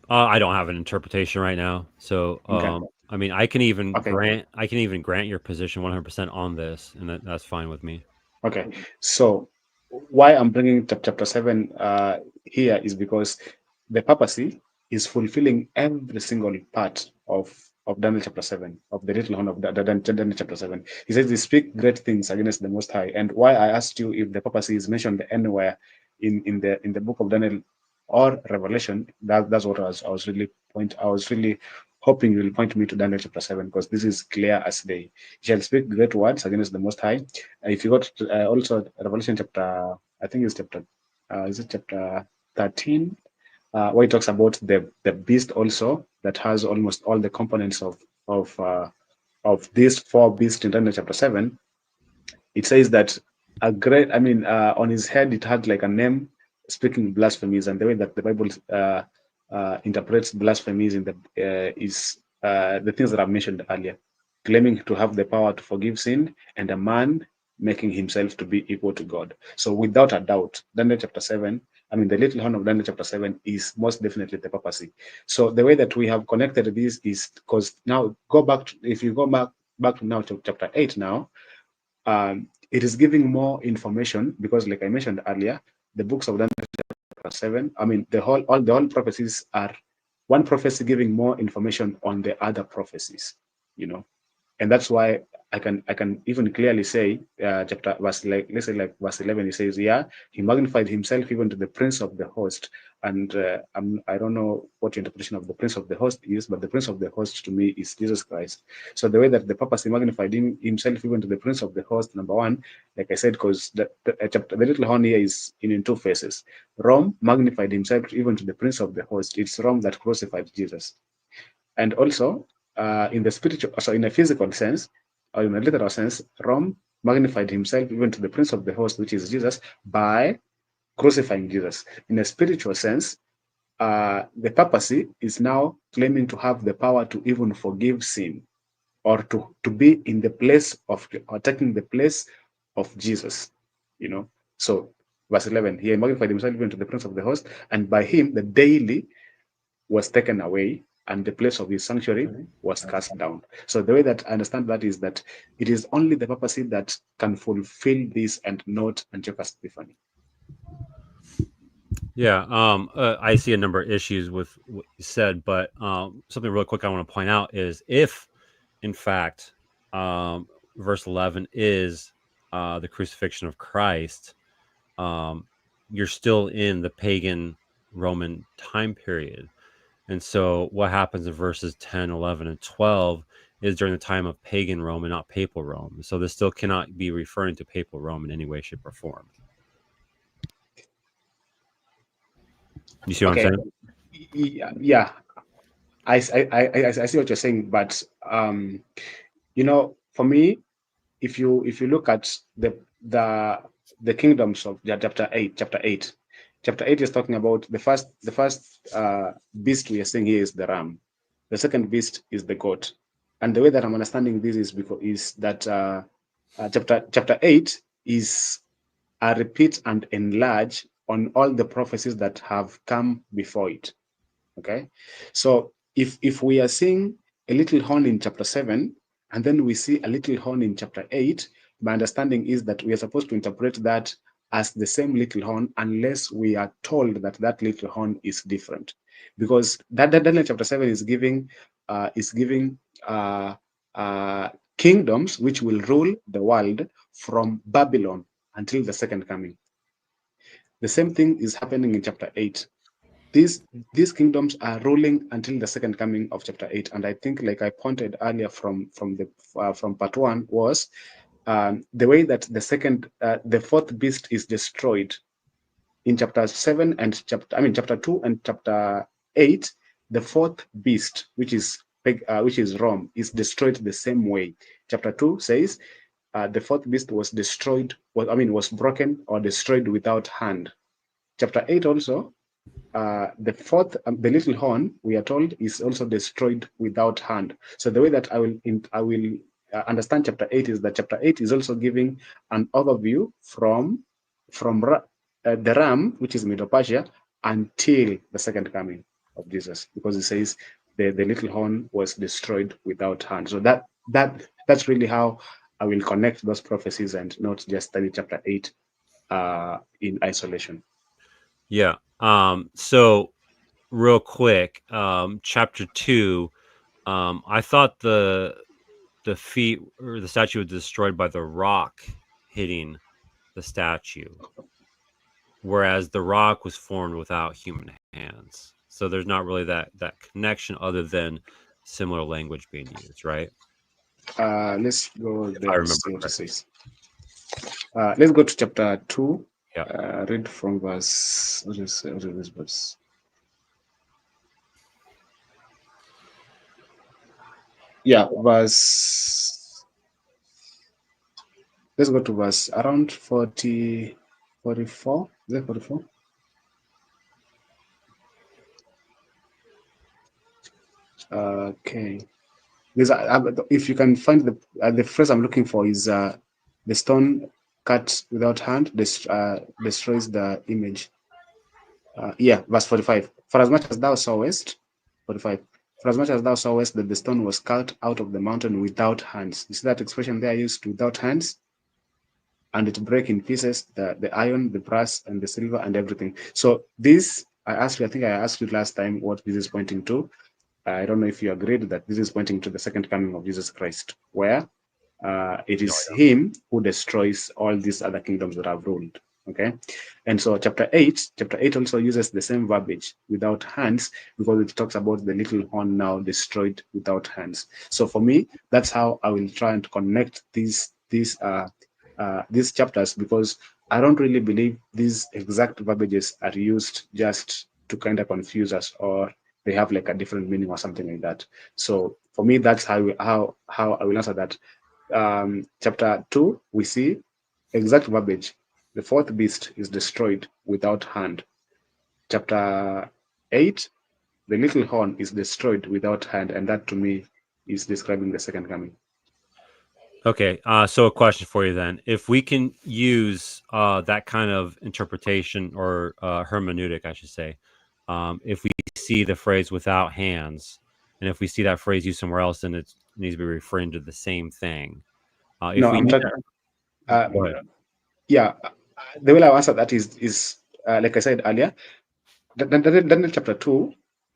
I don't have an interpretation right now, so Okay. I mean, Okay. I can even grant your position 100% on this, and that's fine with me. Okay, so why I'm bringing chapter 7 here is because the papacy is fulfilling every single part of Daniel chapter 7, of the little horn of Daniel chapter 7. He says they speak great things against the Most High. And why I asked you if the papacy is mentioned anywhere in the book of Daniel or Revelation, that's what I was really hoping you will point me to Daniel chapter 7, because this is clear as day. He shall speak great words against the Most High. If you got to, also Revelation chapter, I think it's chapter, is it chapter 13, where it talks about the beast also, that has almost all the components of these four beasts in Daniel chapter 7. It says that on his head it had like a name speaking blasphemies, and the way that the Bible interprets blasphemies in the is the things that I've mentioned earlier, claiming to have the power to forgive sin, and a man making himself to be equal to God. So without a doubt, Daniel chapter 7, the little horn of Daniel chapter 7 is most definitely the papacy. So the way that we have connected this is because now if you go back to now to chapter 8 now, it is giving more information, because like I mentioned earlier, the books of Daniel chapter 7, the whole prophecies are one prophecy giving more information on the other prophecies, and that's why I can even clearly say, chapter verse, like, let's say like verse 11, he says, yeah, he magnified himself even to the prince of the host. And I don't know what your interpretation of the prince of the host is, but the prince of the host to me is Jesus Christ. So the way that the papacy magnified himself even to the prince of the host, number one, like I said, because the little horn here is in two phases. Rome magnified himself even to the prince of the host. It's Rome that crucified Jesus. And also, in the spiritual, so in a physical sense, or in a literal sense, Rome magnified himself even to the prince of the host, which is Jesus, by crucifying Jesus. In a spiritual sense, the papacy is now claiming to have the power to even forgive sin, or to be in the place of, or taking the place of Jesus. You know, so verse 11, he magnified himself even to the prince of the host, and by him the daily was taken away, and the place of his sanctuary was cast down. So the way that I understand that is that it is only the papacy that can fulfill this, and not Antiochus Epiphanes. Yeah, I see a number of issues with what you said, but something real quick I want to point out is if, in fact, verse 11 is the crucifixion of Christ, um, you're still in the pagan Roman time period. And so what happens in verses 10, 11, and 12 is during the time of pagan Rome and not papal Rome. So this still cannot be referring to papal Rome in any way, shape, or form. You see what I'm Okay, saying? yeah, I see what you're saying, but for me, if you look at the the kingdoms of chapter 8 is talking about the first beast we are seeing here is the ram. The second beast is the goat. And the way that I'm understanding this is that chapter 8 is a repeat and enlarge on all the prophecies that have come before it. Okay, so if we are seeing a little horn in chapter 7, and then we see a little horn in chapter 8, my understanding is that we are supposed to interpret that as the same little horn, unless we are told that that little horn is different, because that Daniel chapter 7 is giving uh, uh, kingdoms which will rule the world from Babylon until the second coming. The same thing is happening in chapter 8. These kingdoms are ruling until the second coming of chapter 8. And I think, like I pointed earlier from part 1, was the way that the fourth beast is destroyed in chapter 7 and chapter 2 and chapter 8. The fourth beast, which is Rome, is destroyed the same way. Chapter 2 says the fourth beast was destroyed, was broken or destroyed without hand. Chapter 8 also, the little horn, we are told, is also destroyed without hand. So the way that I will understand chapter 8 is that chapter 8 is also giving an overview from the ram, which is Medo-Persia, until the second coming of Jesus, because it says the little horn was destroyed without hand. So that's really how I will connect those prophecies, and not just study chapter 8 in isolation. Yeah. So real quick, chapter 2, I thought the feet or the statue was destroyed by the rock hitting the statue, whereas the rock was formed without human hands. So there's not really that connection other than similar language being used, right? Let's go If I there, remember see what it correctly. says. Let's go to chapter 2. Yeah. Read from verse. What is this verse? Yeah, verse. Let's go to verse around 40, 44. Is that 44? Okay. If you can find the phrase I'm looking for is the stone cut without hand destroys the image. Yeah, verse 45. For as much as thou sawest, 45. For as much as thou sawest that the stone was cut out of the mountain without hands. You see that expression there used, without hands? And it break in pieces the iron, the brass, and the silver, and everything. So this, I think I asked you last time what this is pointing to. I don't know if you agreed that this is pointing to the second coming of Jesus Christ. Where? It No, is him who destroys all these other kingdoms that have ruled. Okay, and so chapter 8 also uses the same verbiage, without hands, because it talks about the little horn now destroyed without hands. So for me, that's how I will try and connect these chapters, because I don't really believe these exact verbages are used just to kind of confuse us, or they have like a different meaning or something like that. So for me, that's how I will answer that. Chapter 2, we see exact verbiage. The fourth beast is destroyed without hand. Chapter 8, the little horn is destroyed without hand, and that to me is describing the second coming. Okay, so a question for you then: if we can use that kind of interpretation or hermeneutic, I should say, if we see the phrase "without hands," and if we see that phrase used somewhere else, then it needs to be referring to the same thing. If No, we I'm use talking. that, go Um, ahead. yeah, the way I answer that is like I said earlier. Daniel chapter 2,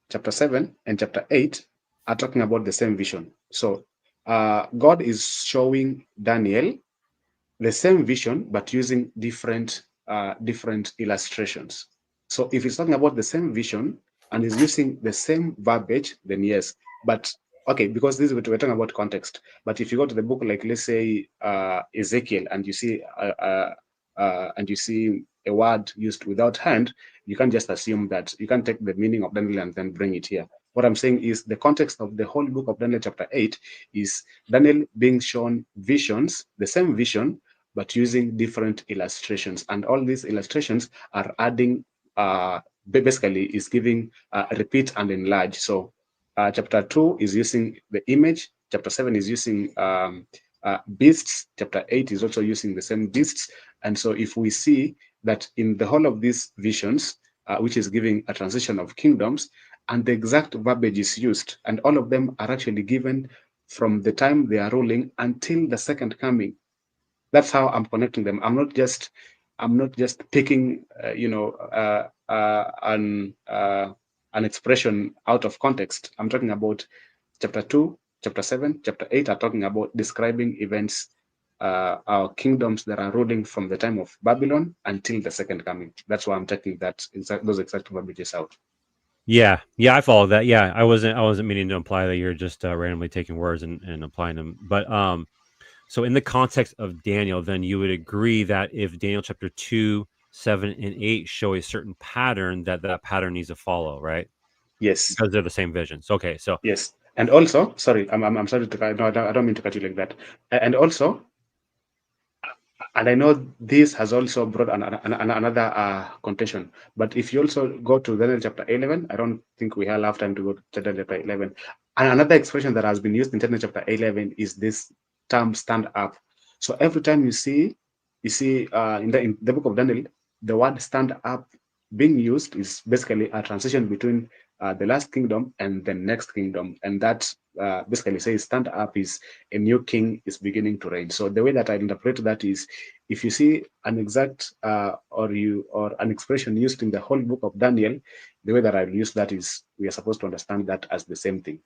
chapter 7, and chapter 8 are talking about the same vision. So God is showing Daniel the same vision, but using different illustrations. So if he's talking about the same vision and is using the same verbiage, then yes. But okay, because this is what we're talking about context. But if you go to the book, like let's say Ezekiel, and you see a word used without hand, you can't just assume that. You can't take the meaning of Daniel and then bring it here. What I'm saying is the context of the whole book of Daniel chapter 8 is Daniel being shown visions, the same vision, but using different illustrations. And all these illustrations are adding, basically, is giving repeat and enlarge. So chapter 2 is using the image, chapter 7 is using beasts, chapter 8 is also using the same beasts. And so if we see that in the whole of these visions, which is giving a transition of kingdoms, and the exact verbiage is used, and all of them are actually given from the time they are ruling until the second coming. That's how I'm connecting them. I'm not just picking an expression out of context. I'm talking about chapter 2, chapter 7, chapter 8 are talking about describing events, our kingdoms that are ruling from the time of Babylon until the second coming. That's why I'm taking those exact verbiages out. Yeah, yeah, I follow that. Yeah, I wasn't meaning to imply that you're just randomly taking words and applying them, but so in the context of Daniel, then you would agree that if Daniel chapter 2, 7, and 8 show a certain pattern, that that pattern needs to follow, right? Yes. Because they're the same visions. Okay, so Yes. And also, sorry, I'm sorry to cut. No, I don't mean to cut you like that. And also, and I know this has also brought another contention. But if you also go to Daniel chapter 11, I don't think we have time to go to Daniel chapter 11. And another expression that has been used in Daniel chapter 11 is this term "stand up." So every time you see in the book of Daniel, the word "stand up" being used is basically a transition between the last kingdom and the next kingdom, and that basically says "stand up" is a new king is beginning to reign. So the way that I interpret that is, if you see an exact or an expression used in the whole book of Daniel, the way that I use that is we are supposed to understand that as the same thing.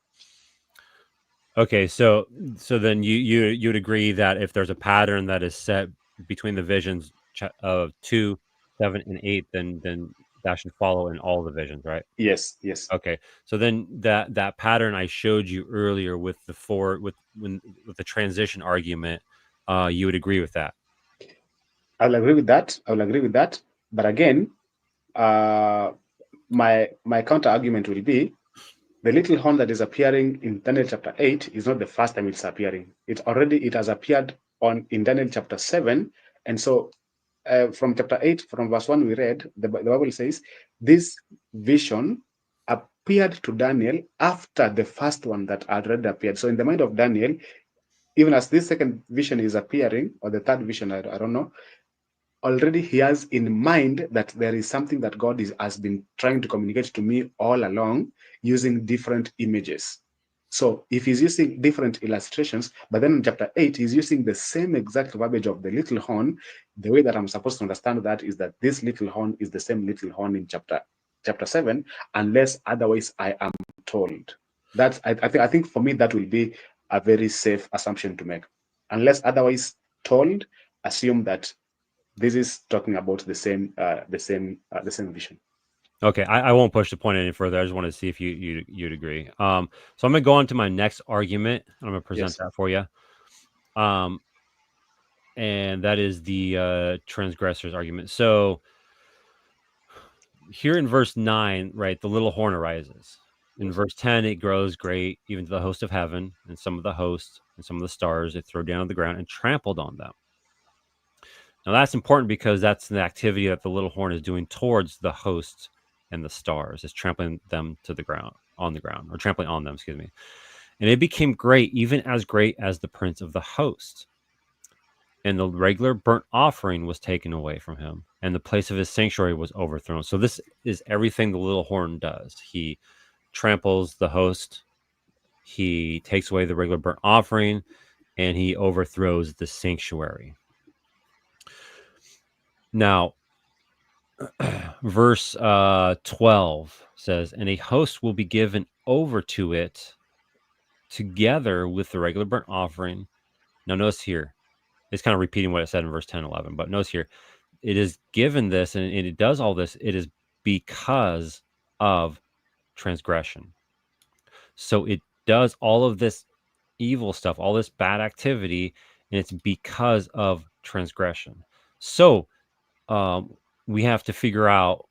okay, so then you'd agree that if there's a pattern that is set between the visions of 2, 7, and 8, then that should follow in all the visions, right? Yes, yes, Okay, so then that pattern I showed you earlier with the four with the transition argument, you would agree with that? I'll agree with that. I will agree with that. But again, uh, my counter argument will be the little horn that is appearing in Daniel chapter 8 is not the first time it's appearing. It has appeared on in Daniel chapter 7. And so from chapter 8, from verse 1, we read, the Bible says, this vision appeared to Daniel after the first one that had already appeared. So in the mind of Daniel, even as this second vision is appearing, or the third vision, I don't know, already he has in mind that there is something that God has been trying to communicate to me all along using different images. So if he's using different illustrations, but then in chapter 8, he's using the same exact verbiage of the little horn, the way that I'm supposed to understand that is that this little horn is the same little horn in chapter 7, unless otherwise I am told. I think for me that will be a very safe assumption to make. unless otherwise told, assume that this is talking about the same vision. Okay, I won't push the point any further. I just want to see if you'd agree. So I'm gonna go on to my next argument. I'm gonna present Yes. that for you. Um, and that is the transgressor's argument. So here in verse 9, right, the little horn arises. In Yes. verse 10, it grows great, even to the host of heaven, and some of the hosts and some of the stars it threw down on the ground and trampled on them. Now that's important because that's the activity that the little horn is doing towards the hosts and the stars, is trampling them to the ground, on the ground, or trampling on them, excuse me. And it became great, even as great as the prince of the host. And the regular burnt offering was taken away from him, and the place of his sanctuary was overthrown. So this is everything the little horn does. He tramples the host, he takes away the regular burnt offering, and he overthrows the sanctuary. Now, verse 12 says, and a host will be given over to it together with the regular burnt offering. Now, notice here, it's kind of repeating what it said in verse 10, 11, but notice here, it is given this and it does all this. It is because of transgression. So it does all of this evil stuff, all this bad activity, and it's because of transgression. So we have to figure out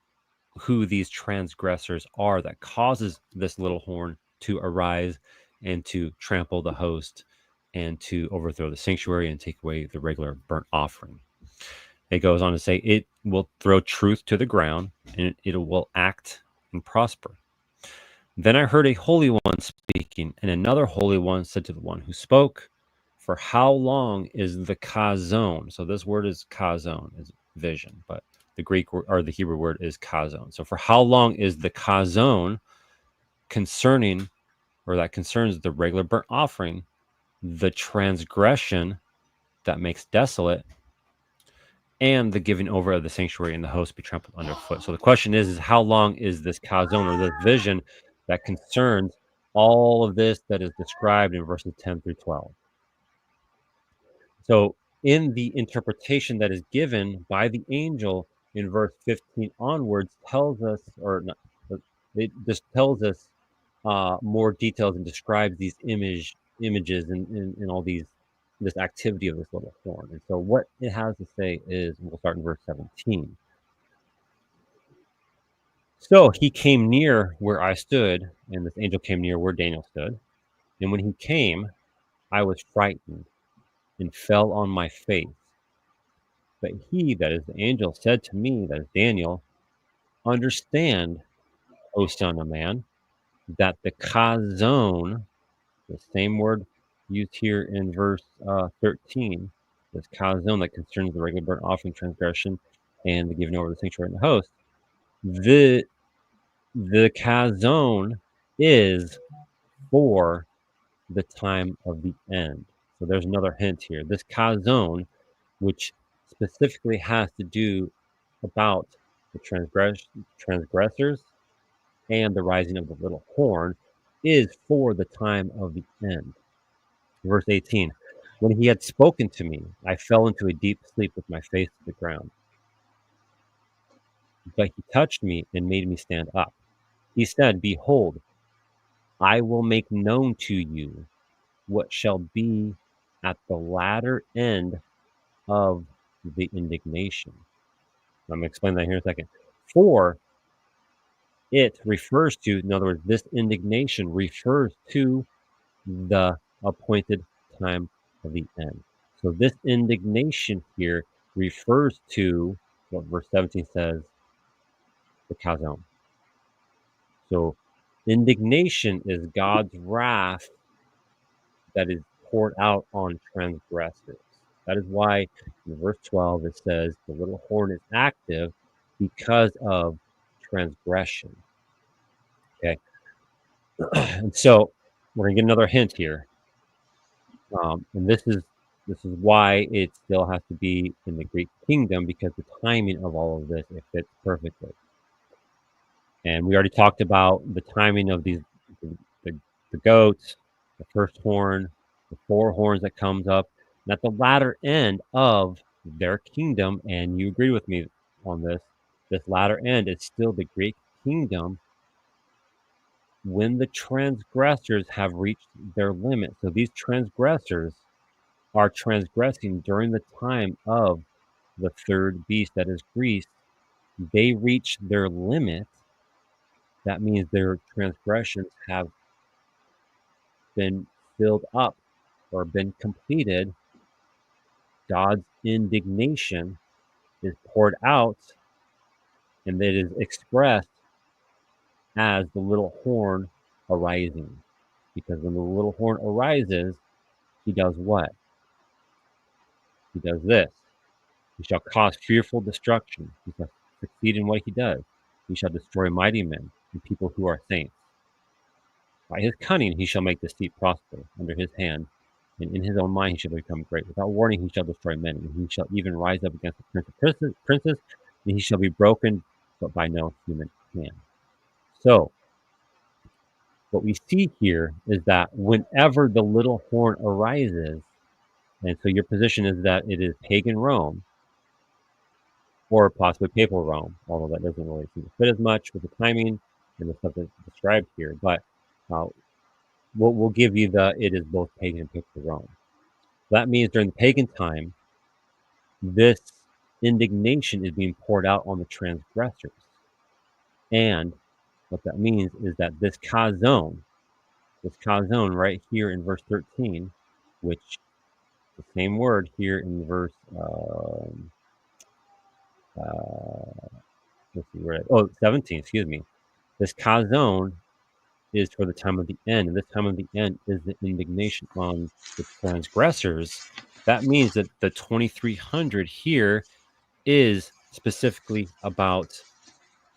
who these transgressors are that causes this little horn to arise and to trample the host and to overthrow the sanctuary and take away the regular burnt offering. It goes on to say it will throw truth to the ground and it will act and prosper. Then I heard a holy one speaking, and another holy one said to the one who spoke, for how long is the kazon? So this word is kazon, is vision, but the Greek or the Hebrew word is kazon. So for how long is the kazon concerning, or that concerns the regular burnt offering, the transgression that makes desolate, and the giving over of the sanctuary and the host be trampled underfoot. So the question is how long is this kazon or this vision that concerns all of this that is described in verses 10 through 12? So in the interpretation that is given by the angel in verse 15 onwards tells us, or not, it just tells us more details and describes these images and all these this activity of this little horn. And so what it has to say is, we'll start in verse 17. So he came near where I stood, and this angel came near where Daniel stood. And when he came, I was frightened and fell on my face. But he, that is the angel, said to me, that is Daniel, understand, O son of man, that the kazon, the same word used here in verse 13, this kazon that concerns the regular burnt offering, transgression, and the giving over the sanctuary and the host, the kazon is for the time of the end. So there's another hint here. This kazon, which specifically has to do about the transgressors and the rising of the little horn, is for the time of the end. Verse 18, when he had spoken to me, I fell into a deep sleep with my face to the ground. But he touched me and made me stand up. He said, behold, I will make known to you what shall be at the latter end of the indignation. I'm going to explain that here in a second. For it refers to, in other words, this indignation refers to the appointed time of the end. So this indignation here refers to what verse 17 says, the kazon. So indignation is God's wrath that is poured out on transgressors. That is why in verse 12 it says the little horn is active because of transgression. Okay. And so we're gonna get another hint here. And this is why it still has to be in the Greek kingdom, because the timing of all of this, it fits perfectly. And we already talked about the timing of these the, the goats, the first horn, the four horns that comes up. And at the latter end of their kingdom, and you agree with me on this latter end is still the Greek kingdom when the transgressors have reached their limit. So these transgressors are transgressing during the time of the third beast, that is Greece. They reach their limit. That means their transgressions have been filled up or been completed. God's indignation is poured out and it is expressed as the little horn arising. Because when the little horn arises, he does what? He does this. He shall cause fearful destruction. He shall succeed in what he does. He shall destroy mighty men and people who are saints. By his cunning he shall make deceit prosper under his hand, and in his own mind he shall become great. Without warning he shall destroy many, and he shall even rise up against the prince of princes, and he shall be broken, but by no human hand. So, what we see here is that whenever the little horn arises, and so your position is that it is pagan Rome, or possibly papal Rome, although that doesn't really seem to fit as much with the timing and the stuff that's described here. But uh, we'll give you the it is both pagan and papal Rome. That means during the pagan time, this indignation is being poured out on the transgressors. And what that means is that this kazon right here in verse 13, which the same word here in verse let's see where 17, excuse me. This kazon is for the time of the end, and this time of the end is the indignation on the transgressors. That means that the 2300 here is specifically about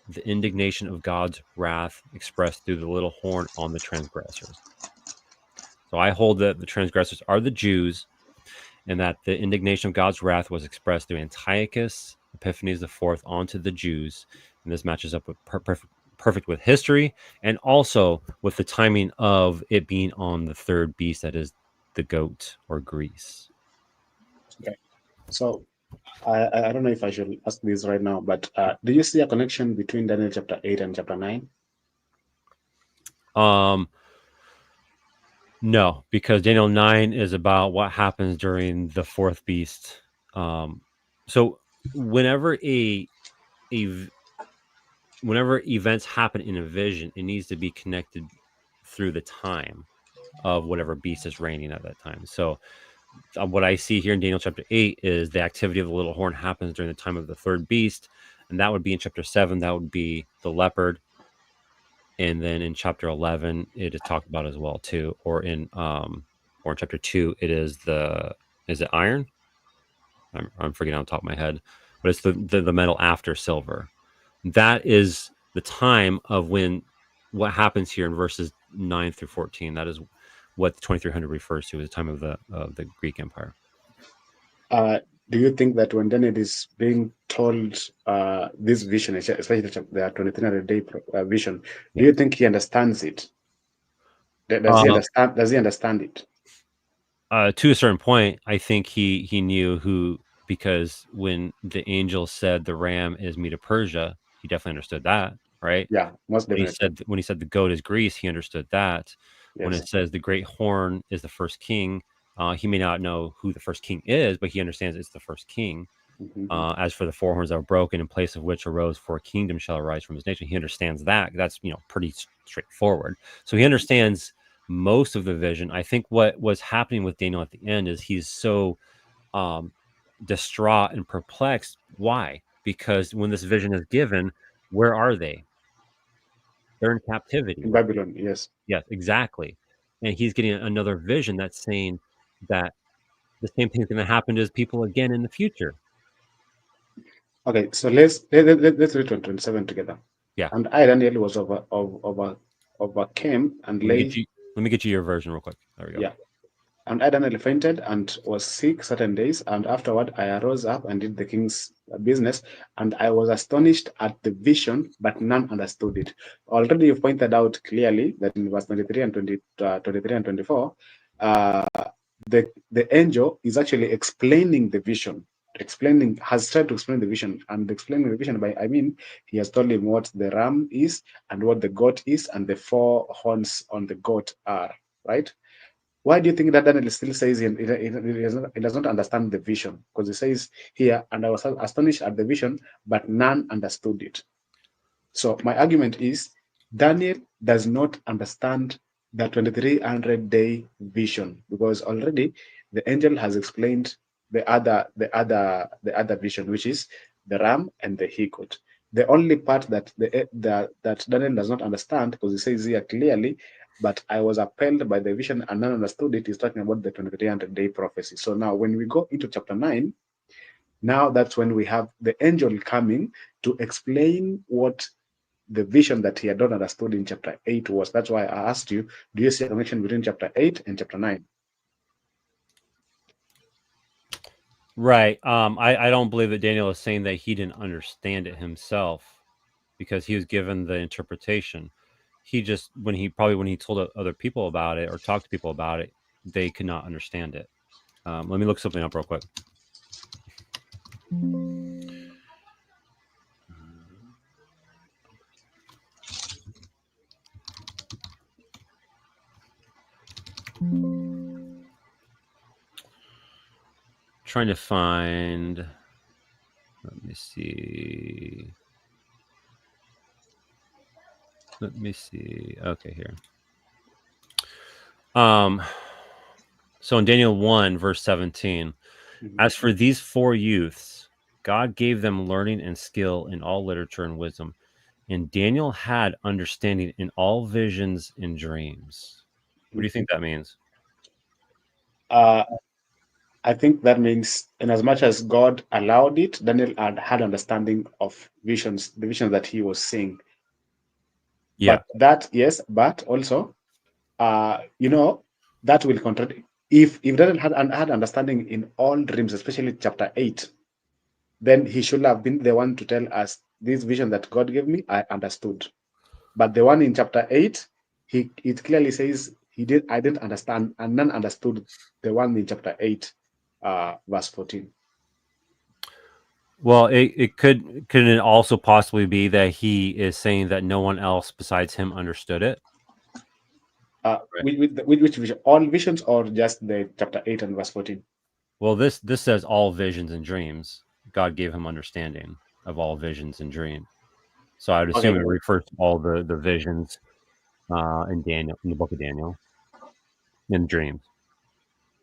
the indignation of God's wrath expressed through the little horn on the transgressors. So I hold that the transgressors are the Jews, and that the indignation of God's wrath was expressed through Antiochus Epiphanes IV onto the Jews, and this matches up with perfect with history, and also with the timing of it being on the third beast, that is the goat or Greece. Okay. So I don't know if I should ask this right now, but do you see a connection between Daniel chapter 8 and chapter 9? No, because Daniel 9 is about what happens during the fourth beast. So whenever whenever events happen in a vision, it needs to be connected through the time of whatever beast is reigning at that time. So what I see here in Daniel chapter 8 is the activity of the little horn happens during the time of the third beast, and that would be in chapter 7. That would be the leopard, and then in chapter 11 it is talked about as well too, or in chapter 2 it is is it iron? I'm forgetting on the top of my head, but it's the metal after silver. That is the time of when what happens here in verses 9 through 14. That is what the 2300 refers to as the time of the Greek Empire. Do you think that when Daniel is being told this vision, especially the 2300-day vision, do you think he understands it? Does he understand? Does he understand it? To a certain point, I think he knew who, because when the angel said the ram is Medo Persia, he definitely understood that, right? Yeah, most definitely. When he said the goat is Greece, he understood that. When Yes. it says the great horn is the first king, he may not know who the first king is, but he understands it's the first king. Mm-hmm. As for the four horns that were broken, in place of which arose four kingdoms shall arise from his nation. He understands that. That's pretty straightforward. So he understands most of the vision. I think what was happening with Daniel at the end is he's so distraught and perplexed. Why? Because when this vision is given, where are they? They're in captivity, In right? Babylon, yes. Yes, exactly. And he's getting another vision that's saying that the same thing's going to happen to his people again in the future. Okay, so let's read 27 together. Yeah. And I, Daniel, was overcame and lay. Let me get you your version real quick. There we go. Yeah. And I, Daniel, fainted and was sick certain days. And afterward, I arose up and did the king's business. And I was astonished at the vision, but none understood it. Already, you've pointed out clearly that in verse 23 and 24, uh, the angel is actually explaining the vision, has tried to explain the vision, and explaining the vision by, I mean, he has told him what the ram is and what the goat is and the four horns on the goat are, right? Why do you think that Daniel still says he does not understand the vision? Because he says here, and I was astonished at the vision, but none understood it. So my argument is Daniel does not understand the 2300-day vision, because already the angel has explained the other vision, which is the ram and the he goat. The only part that Daniel does not understand, because he says here clearly, but I was appalled by the vision and none understood it, is talking about the 2300-day prophecy. So now when we go into chapter 9, now that's when we have the angel coming to explain what the vision that he had not understood in chapter 8 was. That's why I asked you, do you see a connection between chapter 8 and chapter 9? Right. I don't believe that Daniel is saying that he didn't understand it himself because he was given the interpretation. He just when he told other people about it or talked to people about it, they could not understand it. Let me look something up real quick. Trying to find. Let me see. Let me see. Okay, here. Um. So in Daniel 1, verse 17, Mhm. as for these four youths, God gave them learning and skill in all literature and wisdom. And Daniel had understanding in all visions and dreams. What do you think that means? Uh, I think that means, in as much as God allowed it, Daniel had understanding of visions, the visions that he was seeing. Yeah. But that, yes, but also, you know, that will contradict. If Daniel had understanding in all dreams, especially chapter 8, then he should have been the one to tell us this vision that God gave me, I understood. But the one in chapter 8, it clearly says I didn't understand, and none understood the one in chapter 8, verse 14. Well, could it also possibly be that he is saying that no one else besides him understood it? Right. With which vision? All visions or just the chapter 8 and verse 14? Well, this says all visions and dreams. God gave him understanding of all visions and dreams. So I would assume it Okay. refers to all the visions in Daniel, in the book of Daniel, in dreams.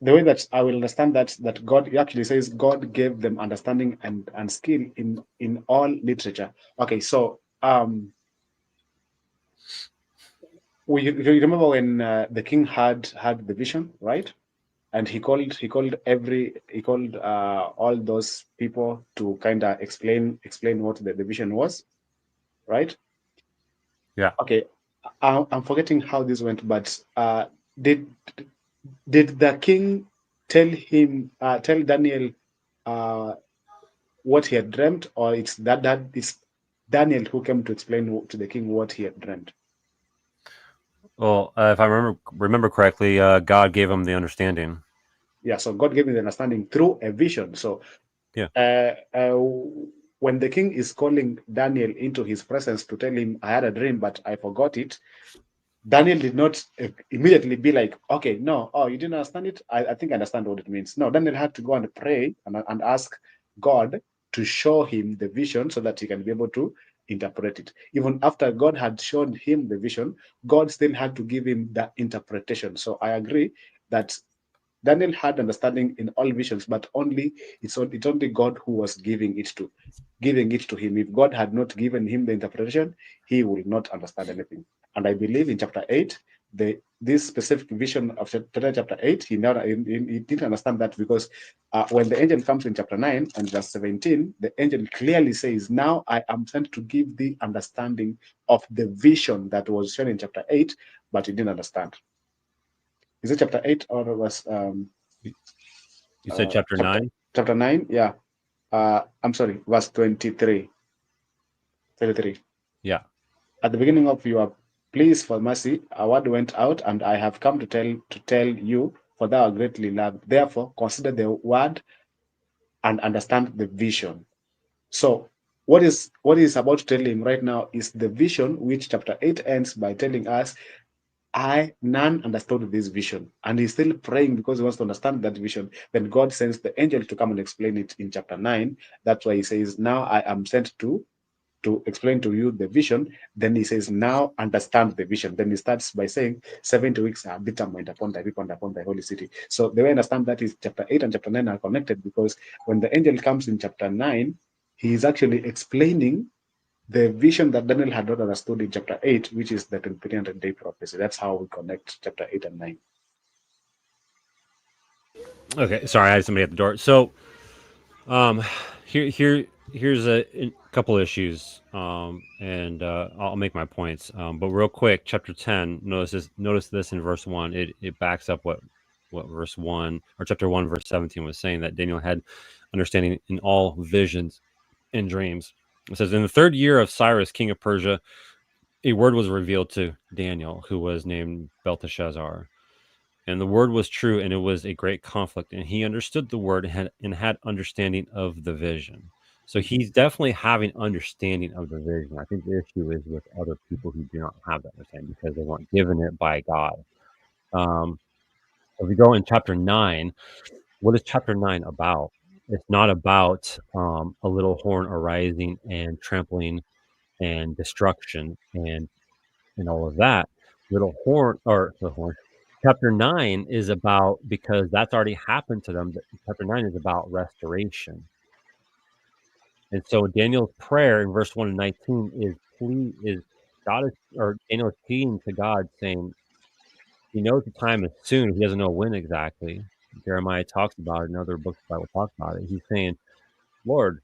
The way that I will understand that God actually says God gave them understanding and skill in all literature. Okay, so you remember when the king had the vision, right? And he called all those people to kind of explain what the vision was, right? Yeah. Okay, I'm forgetting how this went, but did did the king tell Daniel uh, what he had dreamt, or it's Daniel who came to explain to the king what he had dreamt? Well, if I remember correctly, God gave him the understanding. Yeah, so God gave me the understanding through a vision. So Yeah. uh, uh, when the king is calling Daniel into his presence to tell him, I had a dream, but I forgot it, Daniel did not immediately be like, okay, no, oh, you didn't understand it? I think I understand what it means. No, Daniel had to go and pray and ask God to show him the vision so that he can be able to interpret it. Even after God had shown him the vision, God still had to give him the interpretation. So I agree that Daniel had understanding in all visions, but it's only God who was giving it to him. If God had not given him the interpretation, he will not understand anything. And I believe in chapter 8, this specific vision of chapter 8, he didn't understand that, because when the angel comes in chapter 9 and verse 17, the angel clearly says, now I am sent to give thee understanding of the vision that was shown in chapter 8, but he didn't understand. Is it chapter 8 or was You said chapter chapter 9? chapter 9? Yeah. I'm sorry, verse 23, 33. Yeah. At the beginning of your pleas for mercy, a word went out, and I have come to tell you for thou art greatly loved. Therefore, consider the word and understand the vision. So, what is about to tell him right now is the vision, which chapter 8 ends by telling us, I none understood this vision. And he's still praying because he wants to understand that vision. Then God sends the angel to come and explain it in chapter 9. That's why he says, now I am sent to explain to you the vision. Then he says, now understand the vision. Then he starts by saying, 70 weeks are determined upon thy people and upon thy holy city. So the way I understand that is chapter 8 and chapter 9 are connected, because when the angel comes in chapter 9, he is actually explaining the vision that Daniel had not understood in chapter 8, which is the 300-day prophecy. That's how we connect chapter 8 and 9. Okay, sorry, I had somebody at the door. So, um, here's a couple issues, and I'll make my points. But real quick, chapter 10. Notice this in verse 1. It backs up what verse 1 or chapter 1 verse 17 was saying, that Daniel had understanding in all visions and dreams. It says, in the third year of Cyrus, king of Persia, a word was revealed to Daniel, who was named Belteshazzar. And the word was true, and it was a great conflict. And he understood the word and had understanding of the vision. So he's definitely having understanding of the vision. I think the issue is with other people who do not have that understanding because they weren't given it by God. Um, if we go in chapter 9, what is chapter 9 about? It's not about a little horn arising and trampling and destruction and all of that. Little horn or the horn. Chapter 9 is about, because that's already happened to them. Chapter 9 is about restoration. And so Daniel's prayer in verse 1 and 19 is God is, or Daniel is pleading to God, saying he knows the time is soon. He doesn't know when exactly. Jeremiah talks about it, and other books of the Bible talk about it. He's saying, Lord,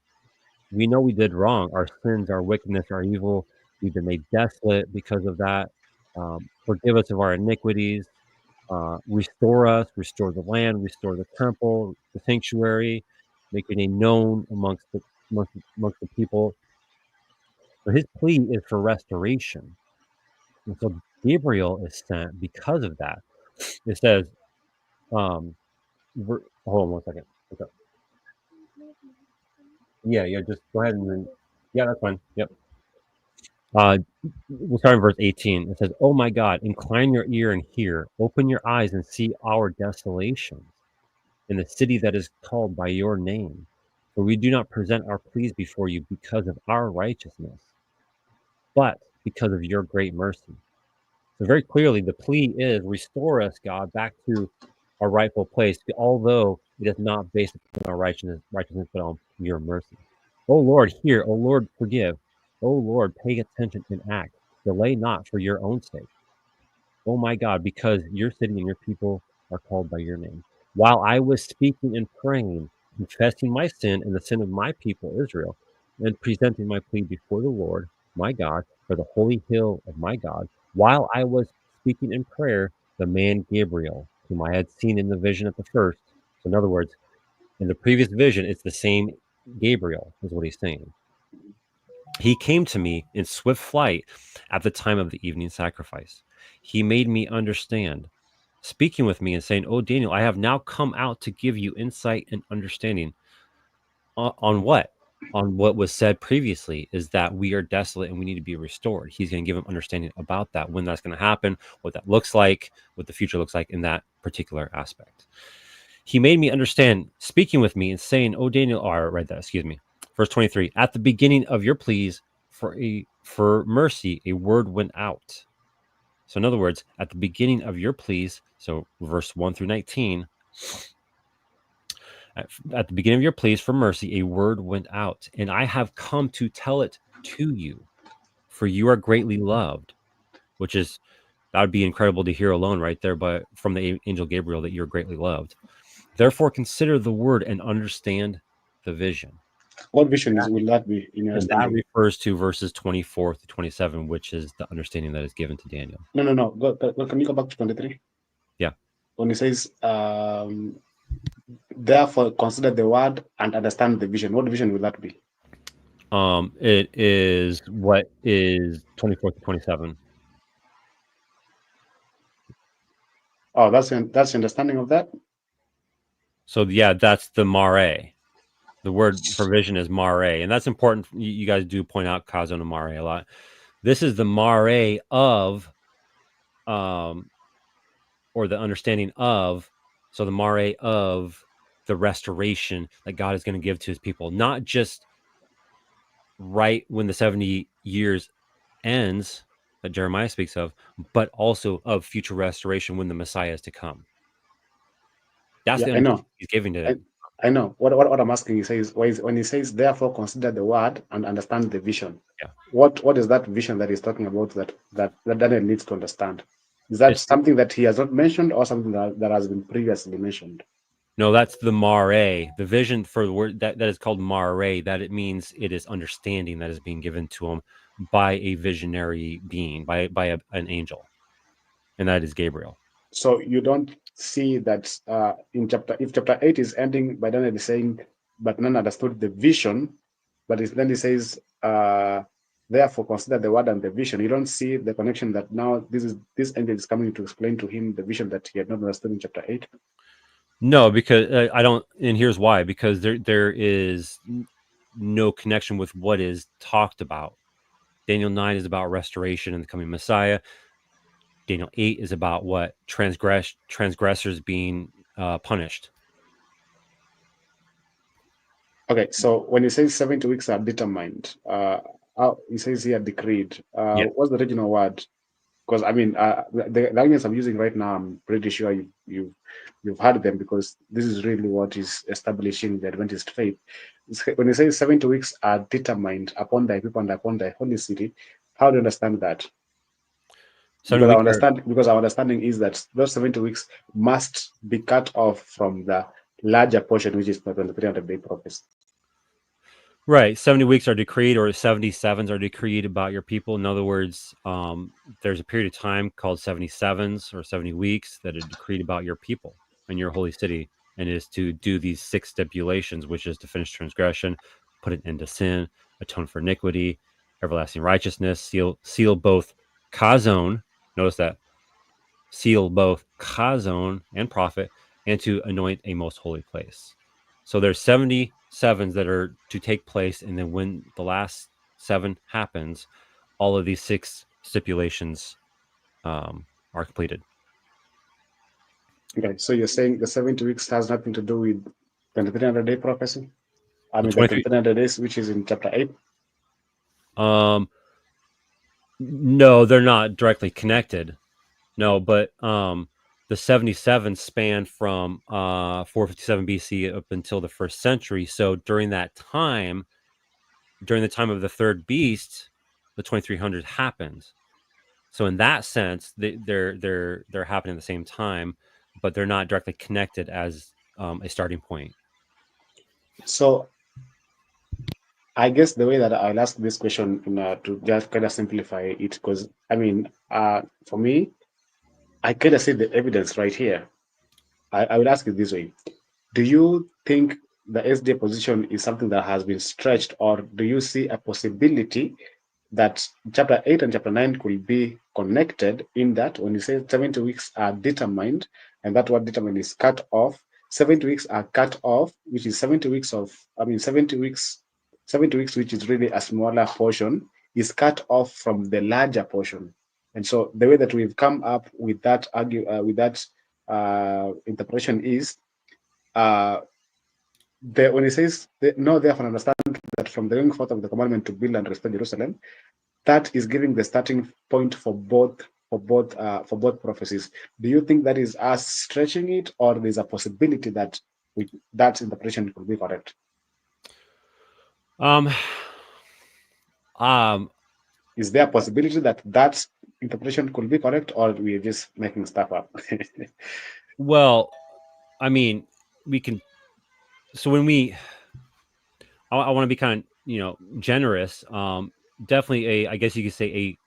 we know we did wrong. Our sins, our wickedness, our evil, we've been made desolate because of that. Forgive us of our iniquities. Restore us, restore the land, restore the temple, the sanctuary, make your name known amongst the people. So his plea is for restoration. And so Gabriel is sent because of that. It says, um, hold on one second. Okay. Yeah, just go ahead and yeah, that's fine. Yep. Uh, we'll start in verse 18. It says, oh my God, incline your ear and hear, open your eyes and see our desolations in the city that is called by your name. For we do not present our pleas before you because of our righteousness, but because of your great mercy. So very clearly, the plea is, restore us, God, back to our rightful place, although it is not based upon our righteousness, but on your mercy. O Lord, hear. O Lord, forgive. O Lord, pay attention and act. Delay not for your own sake. Oh my God, because your city and your people are called by your name. While I was speaking and praying, confessing my sin and the sin of my people Israel, and presenting my plea before the Lord, my God, for the holy hill of my God, while I was speaking in prayer, the man Gabriel, whom I had seen in the vision at the first. So, in other words, in the previous vision, it's the same Gabriel, is what he's saying. He came to me in swift flight at the time of the evening sacrifice. He made me understand, speaking with me and saying, oh, Daniel, I have now come out to give you insight and understanding on what? On what was said previously, is that we are desolate and we need to be restored. He's going to give him understanding about that, when that's going to happen, what that looks like, what the future looks like in that particular aspect. He made me understand, speaking with me and saying, oh, Daniel, I read that, excuse me. Verse 23, at the beginning of your pleas for mercy, a word went out. So in other words, at the beginning of your pleas, so verse 1 through 19, at the beginning of your pleas for mercy, a word went out, and I have come to tell it to you, for you are greatly loved, which is, that would be incredible to hear alone right there, but from the angel Gabriel, that you're greatly loved. Therefore, consider the word and understand the vision. What vision will that be in your And that understanding? refers to verses 24 to 27, which is the understanding that is given to Daniel. No. Can you go back to 23? Yeah. When it says, therefore consider the word and understand the vision. What vision will that be? It is what is 24 to 27. Oh, that's understanding of that. So yeah, that's the mare. The word for vision is mare, and that's important. You guys do point out kazon and mare a lot. This is the mare of, um, or the understanding of. So the mare of the restoration that God is going to give to His people, not just right when the 70 years ends that Jeremiah speaks of, but also of future restoration when the Messiah is to come. That's Yeah, the I know. understanding He's giving to I, them. I know. What I'm asking, he says, when he says, therefore consider the word and understand the vision. Yeah, What is that vision that he's talking about that Daniel needs to understand? Is that it's something that he has not mentioned or something that has been previously mentioned? no, that's the mare. The vision for the word that is called mare. That it means it is understanding that is being given to him by a visionary being, by an angel, and that is Gabriel. So you don't see that in if chapter 8 is ending by Daniel is saying, but none understood the vision, but then he says, therefore consider the word and the vision. You don't see the connection that now this angel is coming to explain to him the vision that he had not understood in chapter 8. No, because I don't, and here's why: because there is no connection with what is talked about. Daniel 9 is about restoration and the coming Messiah. Daniel 8 is about what transgressors being punished. Okay, so when he says 70 weeks are determined, he says here decreed. Yeah. What's the original word? Because I mean, the languages I'm using right now, I'm pretty sure you've heard them because this is really what is establishing the Adventist faith. When it says 70 weeks are determined upon thy people and upon thy holy city, how do you understand that? 70 weeks are Because our understanding is that those 70 weeks must be cut off from the larger portion, which is the 300-day prophecy. right. 70 weeks are decreed, or 77s are decreed about your people. In other words, there's a period of time called 77s or 70 weeks that are decreed about your people and your holy city, and it is to do these 6 stipulations, which is to finish transgression, put an end to sin, atone for iniquity, everlasting righteousness, seal both kazon. Notice that, seal both chazon and prophet, and to anoint a most holy place. So there's 77s that are to take place, and then when the last 7 happens, all of these 6 stipulations are completed. Okay, so you're saying the 70 weeks has nothing to do with the 300-day prophecy? I The mean, the 23. 300 days, which is in chapter 8. Um, no, they're not directly connected. No, but the 77 span from 457 BC up until the first century. So during that time, during the time of the third beast, the 2300 happens. So in that sense, they're happening at the same time, but they're not directly connected as a starting point. So I guess the way that I'll ask this question to just kind of simplify it, because I mean, for me, I kind of see the evidence right here. I would ask it this way. Do you think the SD position is something that has been stretched, or do you see a possibility that chapter 8 and chapter 9 could be connected in that when you say 70 weeks are determined, and that word determined is cut off, 70 weeks are cut off, which is 70 weeks of, I mean, 70 weeks, which is really a smaller portion, is cut off from the larger portion. And so the way that we've come up with that interpretation is uh, when it says, "No, therefore understand that from the going forth of the commandment to build and restore Jerusalem," that is giving the starting point for both prophecies. Do you think that is us stretching it, or there's a possibility that that interpretation could be correct? Um, um, Is there a possibility that that interpretation could be correct, or we're just making stuff up? well, I mean, we can. So when I want to be kind of generous. Definitely I guess you could say a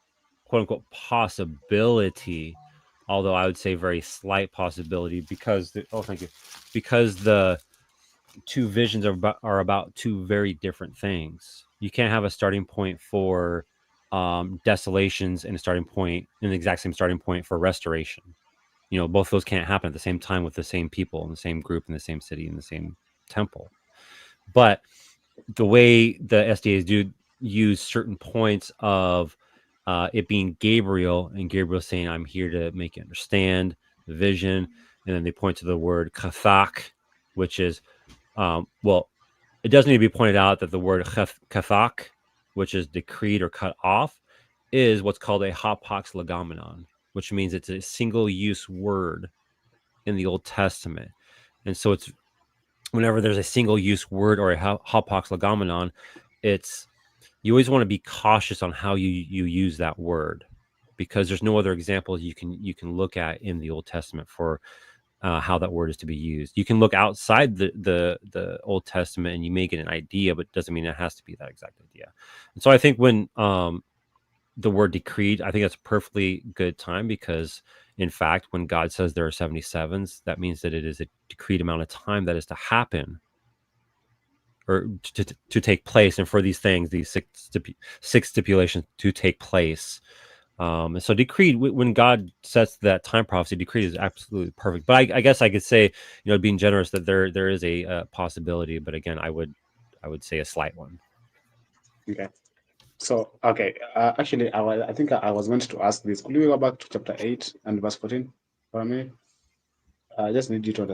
quote unquote possibility, although I would say very slight possibility because thank you, because the two visions are about two very different things. You can't have a starting point for desolations and a starting point, an exact same starting point for restoration. Both those can't happen at the same time with the same people in the same group in the same city in the same temple. But the way the SDAs do use certain points of it being Gabriel, and Gabriel saying, "I'm here to make you understand the vision," and then they point to the word kathak, which is well, it does need to be pointed out that the word kathak, which is decreed or cut off, is what's called a hapax legomenon, which means it's a single-use word in the Old Testament. And so it's whenever there's a single-use word or a hapax legomenon, it's you always want to be cautious on how you use that word, because there's no other examples you can look at in the Old Testament for how that word is to be used. You can look outside the Old Testament and you may get an idea, but it doesn't mean it has to be that exact idea. And so I think when the word decreed, I think that's a perfectly good time, because in fact, when God says there are 77s, that means that it is a decreed amount of time that is to happen or to take place, and for these things, these six stipulations to take place. And so decreed, when God sets that time prophecy, decreed is absolutely perfect. But I guess I could say, being generous, that there is a possibility, but again, I would say a slight one. Okay. So, okay, actually, I think I was meant to ask this. Could we go back to chapter 8 and verse 14 for a minute? I just need you to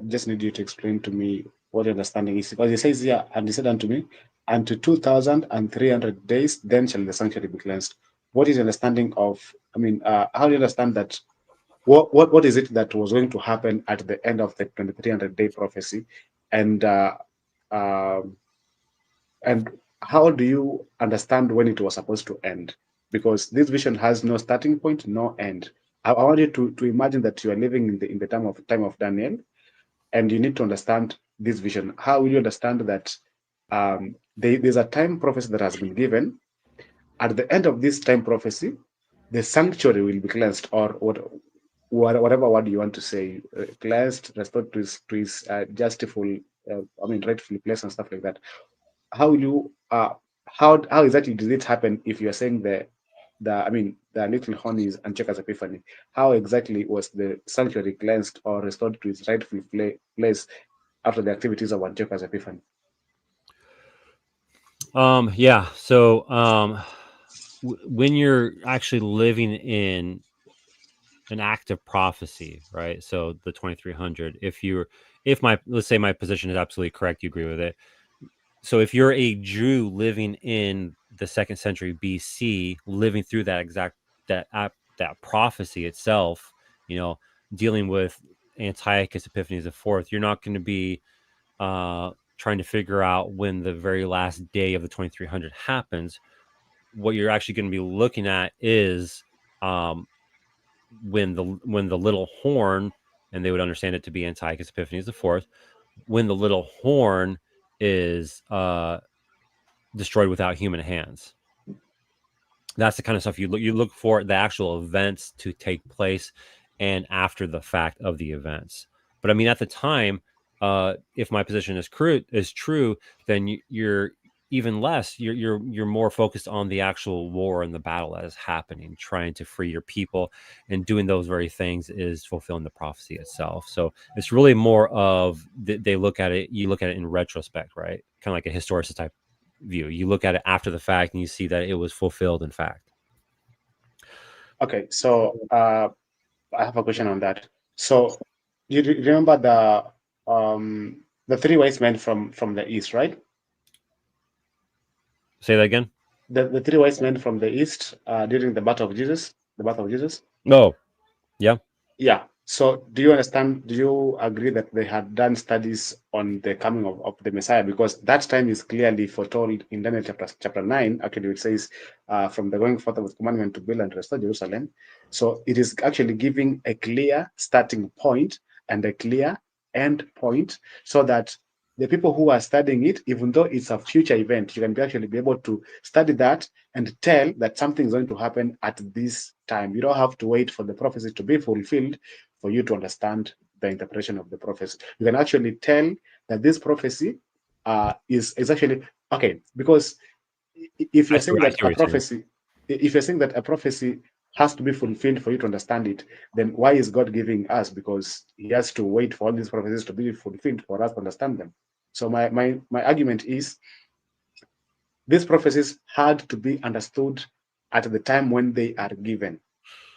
just need you to explain to me what your understanding is. Because it says here, and he said unto me, unto 2,300 days, then shall the sanctuary be cleansed. What is your understanding of, how do you understand that? What is it that was going to happen at the end of the 2,300-day prophecy? And um, and how do you understand when it was supposed to end? Because this vision has no starting point, no end. I want you to imagine that you are living in the time of Daniel, and you need to understand this vision. How will you understand that there's a time prophecy that has been given? At the end of this time prophecy, the sanctuary will be cleansed, or whatever word you want to say, cleansed, restored to his justifiable, rightful place and stuff like that. How will you how exactly did it happen if you're saying the little horn is Antiochus Epiphany? How exactly was the sanctuary cleansed or restored to its rightful place after the activities of Antiochus Epiphany? Yeah. So when you're actually living in an active prophecy, right? So the 2300, if my, let's say my position is absolutely correct, you agree with it. So if you're a Jew living in the 2nd century BC, living through that prophecy itself, you know, dealing with Antiochus Epiphanes the fourth, you're not going to be trying to figure out when the very last day of the 2300 happens. What you're actually going to be looking at is um, when the little horn, and they would understand it to be Antiochus Epiphanes the fourth, when the little horn is destroyed without human hands. That's the kind of stuff you look for, the actual events to take place and after the fact of the events. But I mean, at the time, if my position is true, then you're even less. You're more focused on the actual war and the battle that is happening, trying to free your people, and doing those very things is fulfilling the prophecy itself. So it's really more of they look at it. You look at it in retrospect, right? Kind of like a historicist type view. You look at it after the fact and you see that it was fulfilled in fact. Okay, so I have a question on that. So you remember the three wise men from the east, right? Say that again. The three wise men from the east during the birth of Jesus. Oh, yeah. Yeah. So do you understand? Do you agree that they had done studies on the coming of the Messiah? Because that time is clearly foretold in Daniel chapter 9. Actually, it says, from the going forth of the commandment to build and restore Jerusalem. So it is actually giving a clear starting point and a clear end point, so that the people who are studying it, even though it's a future event, you can actually be able to study that and tell that something is going to happen at this time. You don't have to wait for the prophecy to be fulfilled for you to understand the interpretation of the prophecy. You can actually tell that this prophecy is actually okay, because if I you're see, saying I that see a what you're saying. prophecy, if you're saying that a prophecy has to be fulfilled for you to understand it, then why is God giving us? Because he has to wait for all these prophecies to be fulfilled for us to understand them. So my argument is these prophecies had to be understood at the time when they are given.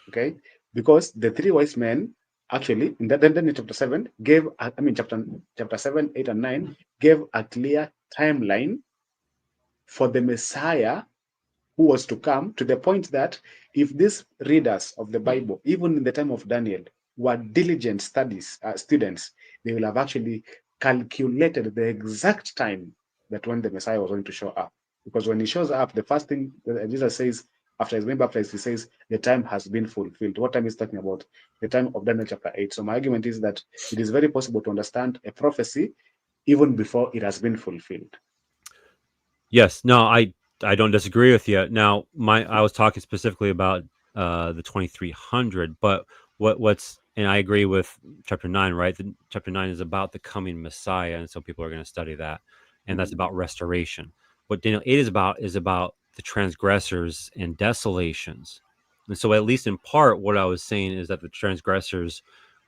Okay, because the three wise men actually in that then chapter 7 gave chapter 7, 8, and 9 gave a clear timeline for the Messiah who was to come, to the point that if these readers of the Bible, even in the time of Daniel, were diligent students, they will have actually calculated the exact time that when the Messiah was going to show up. Because when he shows up, the first thing that Jesus says after he's been baptized, he says, the time has been fulfilled. What time is talking about? The time of Daniel chapter 8. So my argument is that it is very possible to understand a prophecy even before it has been fulfilled. Yes, no, I don't disagree with you. Now, I was talking specifically about the 2300, but what's and I agree with chapter 9, right? Chapter 9 is about the coming Messiah, and so people are going to study that, and that's about restoration. What Daniel 8 is about the transgressors and desolations. And so, at least in part, what I was saying is that the transgressors,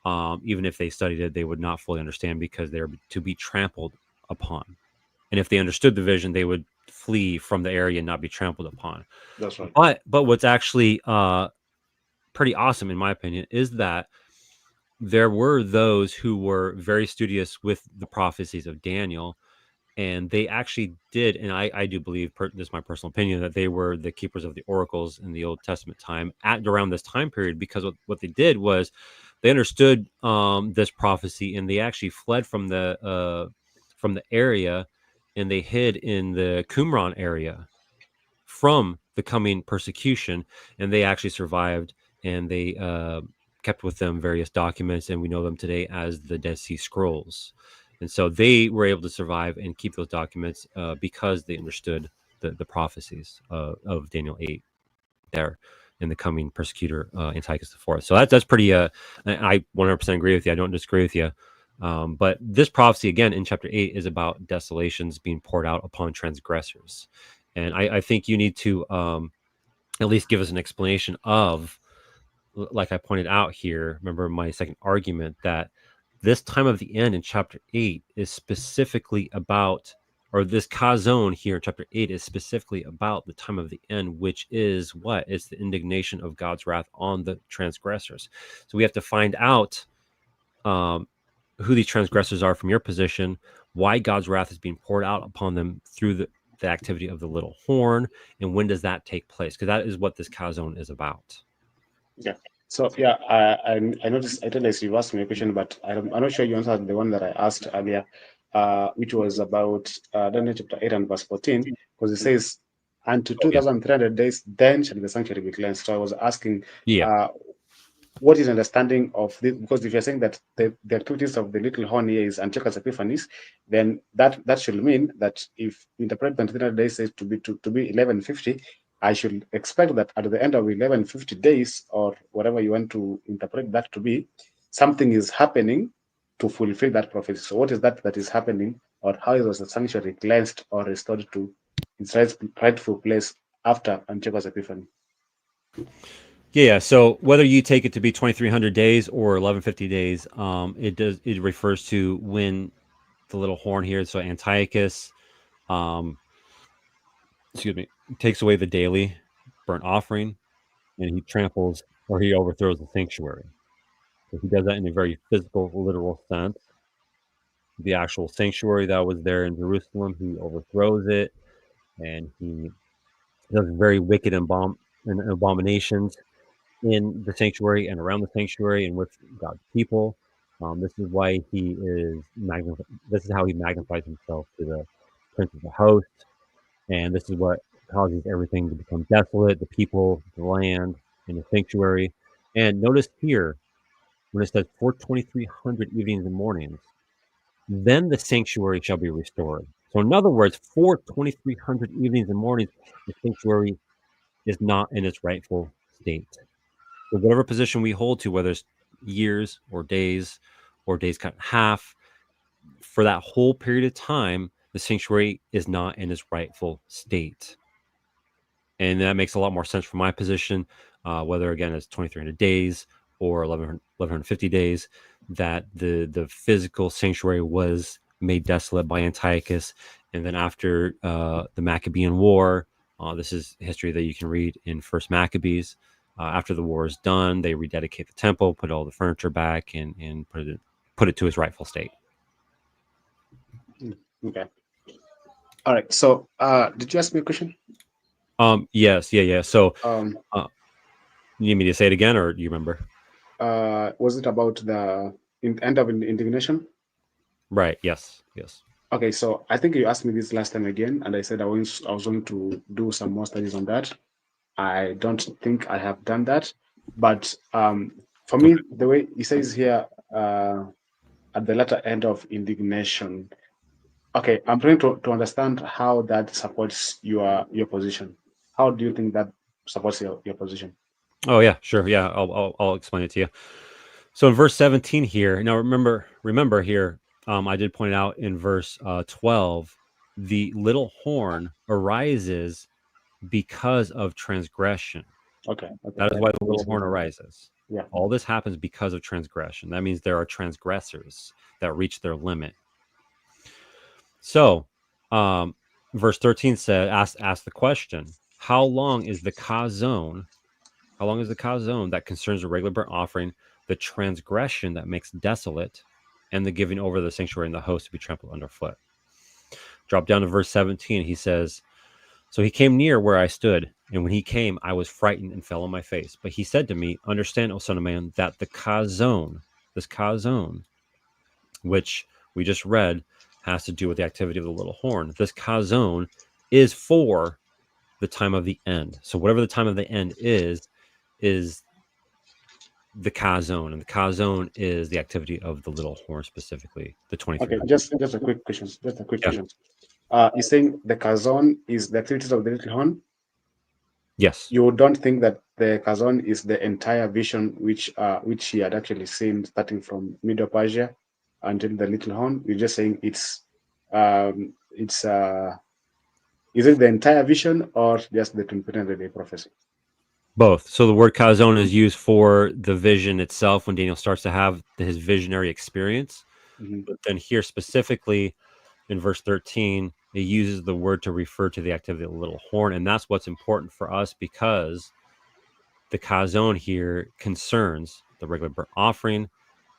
even if they studied it, they would not fully understand because they're to be trampled upon. And if they understood the vision, they would flee from the area and not be trampled upon. That's right. But what's actually pretty awesome, in my opinion, is that there were those who were very studious with the prophecies of Daniel, and they actually did. And I do believe, this is my personal opinion, that they were the keepers of the oracles in the Old Testament time at around this time period, because what they did was they understood this prophecy, and they actually fled from the area, and they hid in the Qumran area from the coming persecution, and they actually survived, and they kept with them various documents, and we know them today as the Dead Sea Scrolls. And so they were able to survive and keep those documents because they understood the prophecies of Daniel 8 there in the coming persecutor Antiochus IV. So that's pretty. I 100% agree with you. I don't disagree with you. But this prophecy again in chapter 8 is about desolations being poured out upon transgressors, and I think you need to at least give us an explanation of, like I pointed out here. Remember my second argument that this time of the end in chapter 8 is specifically about, or this kazon here in chapter 8 is specifically about the time of the end, which is what? It's the indignation of God's wrath on the transgressors. So we have to find out who these transgressors are from your position, why God's wrath is being poured out upon them through the activity of the little horn, and when does that take place? Because that is what this kazon is about. Yeah. So yeah, I noticed. I realized you asked me a question, but I'm not sure you answered the one that I asked earlier, which was about Daniel chapter 8 and verse 14, because it says, "And to Oh yeah, 2,300 days, then shall the sanctuary be cleansed." So I was asking, yeah. uh, what is understanding of this? Because if you're saying that the activities of the little horn here is Antiochus Epiphanes, then that should mean that if interpret 23 days says to be 1150, I should expect that at the end of 1150 days, or whatever you want to interpret that to be, something is happening to fulfill that prophecy. So what is that is happening, or how was the sanctuary cleansed or restored to its rightful place after Antiochus Epiphanes? Yeah, so whether you take it to be 2300 days or 1150 days, it refers to when the little horn here, so Antiochus, um, excuse me, takes away the daily burnt offering, and he tramples or he overthrows the sanctuary. So he does that in a very physical, literal sense. The actual sanctuary that was there in Jerusalem, he overthrows it, and he does very wicked and abominations in the sanctuary and around the sanctuary and with God's people. This is why he is This is how he magnifies himself to the prince of the host, and this is what causes everything to become desolate: the people, the land, and the sanctuary. And notice here when it says for 2300 evenings and mornings, then the sanctuary shall be restored. So, in other words, for 2300 evenings and mornings, the sanctuary is not in its rightful state. So whatever position we hold to, whether it's years or days cut in half, for that whole period of time, the sanctuary is not in its rightful state. And that makes a lot more sense from my position. whether again it's 2,300 days or 1150 days, that the physical sanctuary was made desolate by Antiochus. And then after the Maccabean War, this is history that you can read in First Maccabees. After the war is done, they rededicate the temple, put all the furniture back, and put it to its rightful state. Okay. All right. So, did you ask me a question? Yes, yeah. So, Um, uh, you need me to say it again, or do you remember? was it about the end of indignation? Right. Yes. Okay, so I think you asked me this last time again, and I said I was going to do some more studies on that. I don't think I have done that, but for me, Okay. the way he says here at the latter end of indignation, okay, I'm trying to understand how that supports your position. How do you think that supports your position? Oh yeah, sure. Yeah, I'll explain it to you. So in verse 17 here, now remember here, I did point out in verse 12, the little horn arises because of transgression. Okay, okay, That is why the I little understand horn that. arises. Yeah. All this happens because of transgression. That means there are transgressors that reach their limit. So, um, verse 13 said, ask the question, how long is the kazone? How long is the kazone that concerns the regular burnt offering, the transgression that makes desolate, and the giving over the sanctuary and the host to be trampled underfoot? Drop down to verse 17. He says, so he came near where I stood, and when he came, I was frightened and fell on my face. But he said to me, understand, O son of man, that the kazone, this kazone, which we just read, has to do with the activity of the little horn. This kazone is for the time of the end. So whatever the time of the end is the kazone, and the kazone is the activity of the little horn, specifically the Okay, 2,300. just a quick question. Just a quick Yeah. question. You're saying the Kazon is the activities of the little horn. Yes. You don't think that the Kazon is the entire vision which he had actually seen starting from Middle Persia until the little horn. You're just saying it's is it the entire vision or just the 2300 day prophecy? Both. So the word kazone is used for the vision itself when Daniel starts to have his visionary experience. Mhm. But then here specifically in verse 13, it uses the word to refer to the activity of the little horn. And that's what's important for us, because the kazone here concerns the regular burnt offering.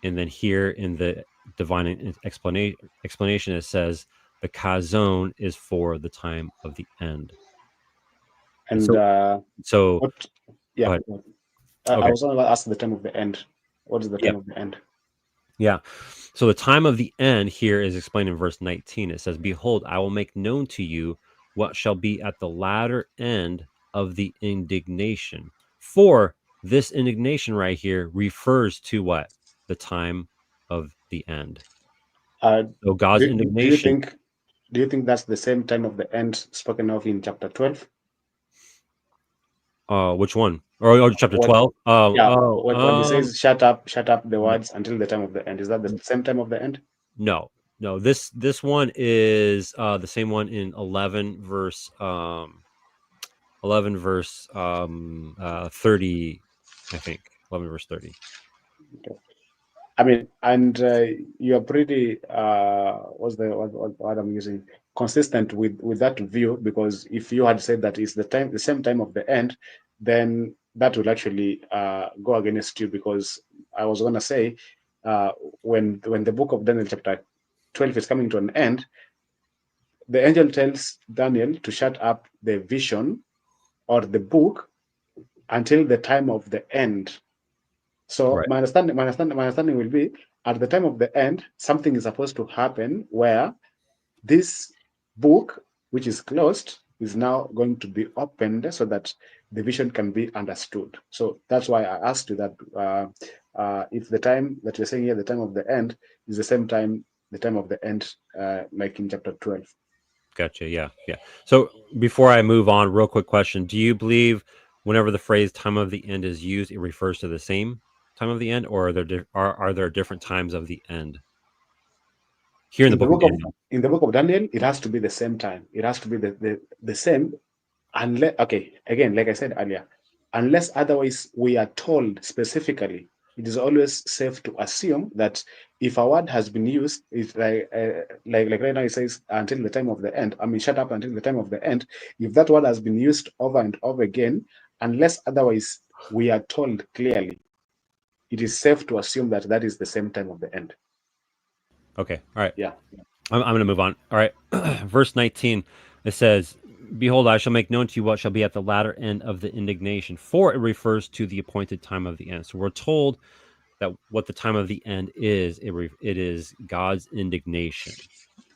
And then here in the divine explanation, it says the kazone is for the time of the end. And And so what? go Yeah, ahead. I Okay. was only going to ask the time of the end. What is the Yeah. time of the end? Yeah. So the time of the end here is explained in verse 19. It says, behold, I will make known to you what shall be at the latter end of the indignation. For this indignation right here refers to what? The time of the end. Uh, So God's do you indignation, think that's the same time of the end spoken of in chapter 12? which one? Or chapter What? 12? Yeah, when he says shut up the No, words until the time of the end, is that the same time of the end? no, no. This one is the same one in 11 verse 30, I think. 11 verse 30. Okay. I mean, and you're pretty what's what I'm using, consistent with that view, because if you had said that it's the same time of the end, then that will actually go against you, because I was gonna say uh, when the book of Daniel chapter 12 is coming to an end, the angel tells Daniel to shut up the vision or the book until the time of the end. So Right. my understanding will be at the time of the end, something is supposed to happen where this book, which is closed, is now going to be opened so that the vision can be understood. So that's why I asked you that if the time that you're saying here, the time of the end, is the same time, the time of the end, like in chapter 12. Gotcha. Yeah. Yeah. So before I move on, real quick question. Do you believe whenever the phrase time of the end is used, it refers to the same time of the end, or are there different times of the end here in the In the book of book of Daniel? in the book of Daniel, it has to be the same time. It has to be the same, unless, okay, again, like I said earlier, unless otherwise we are told specifically. It is always safe to assume that if a word has been used, if like right now it says until the time of the end, I mean shut up until the time of the end. If that word has been used over and over again, unless otherwise we are told clearly, it is safe to assume that that is the same time of the end. Okay. All right. Yeah. I'm going to move on. All right. Verse 19, it says, Behold, I shall make known to you what shall be at the latter end of the indignation, for it refers to the appointed time of the end. So we're told that what the time of the end is, it is God's indignation.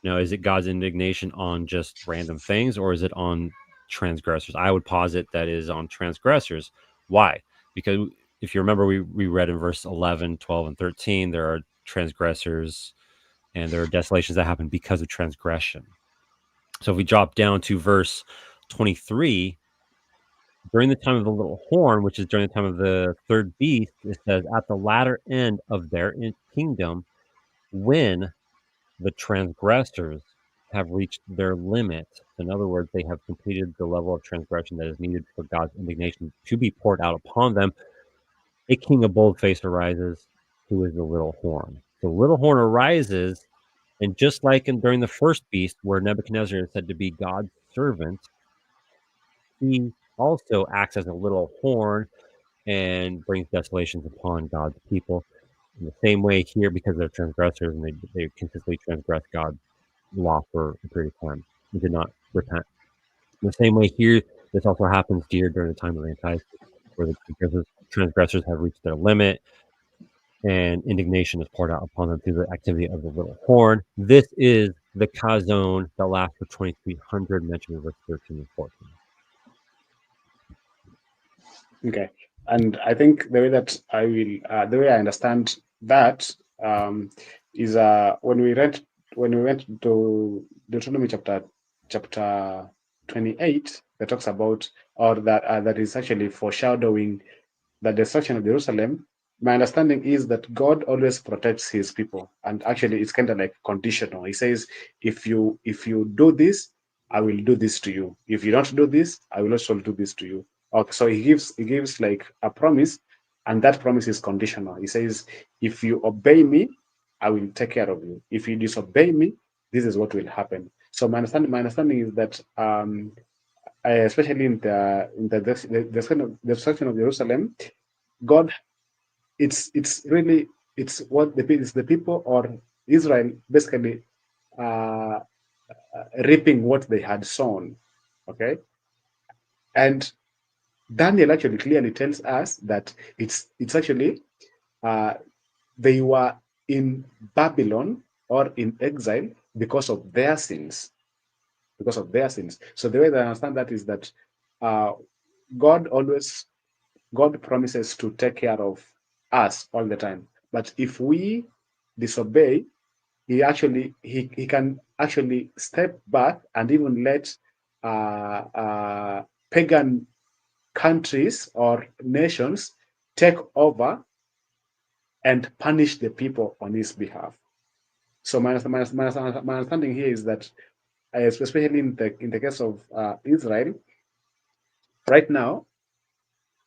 Now, is it God's indignation on just random things, or is it on transgressors? I would posit that is on transgressors. Why? Because if you remember, we read in verse 11, 12, and 13, there are transgressors and there are desolations that happen because of transgression. So if we drop down to verse 23, during the time of the little horn, which is during the time of the third beast, it says, At the latter end of their kingdom, when the transgressors have reached their limit. In other words, they have completed the level of transgression that is needed for God's indignation to be poured out upon them. A king of bold face arises, who is the little horn. The little horn arises, and just like during the first beast, where Nebuchadnezzar is said to be God's servant, he also acts as a little horn and brings desolations upon God's people. In the same way here, because they're transgressors and they consistently transgress God's law for a period of time and did not repent. In the same way here, this also happens here during the time of Antichrist, where the transgressors have reached their limit and indignation is poured out upon them through the activity of the little horn. This is the Kazon that lasts for 2300, mentioned in verse 13 and 14. Okay. And I think the way that the way I understand that is when we went to Deuteronomy chapter 28, that talks about, or that is actually foreshadowing the destruction of Jerusalem. My understanding is that God always protects his people, and actually it's kind of like conditional. He says, if you do this, I will do this to you. If you don't do this, I will also do this to you. Okay, so he gives like a promise, and that promise is conditional. He says, if you obey me, I will take care of you. If you disobey me, this is what will happen. So my understanding is that especially in the destruction of Jerusalem, God, it's really it's what it's the people or Israel basically uh, reaping what they had sown. Okay, and Daniel actually clearly tells us that it's actually uh, they were in Babylon or in exile because of their sins. Because of their sins. So the way that I understand that is that uh, God always God promises to take care of us all the time. But if we disobey, he can actually step back and even let pagan countries or nations take over and punish the people on his behalf. So my understanding here is that, especially in the case of Israel, right now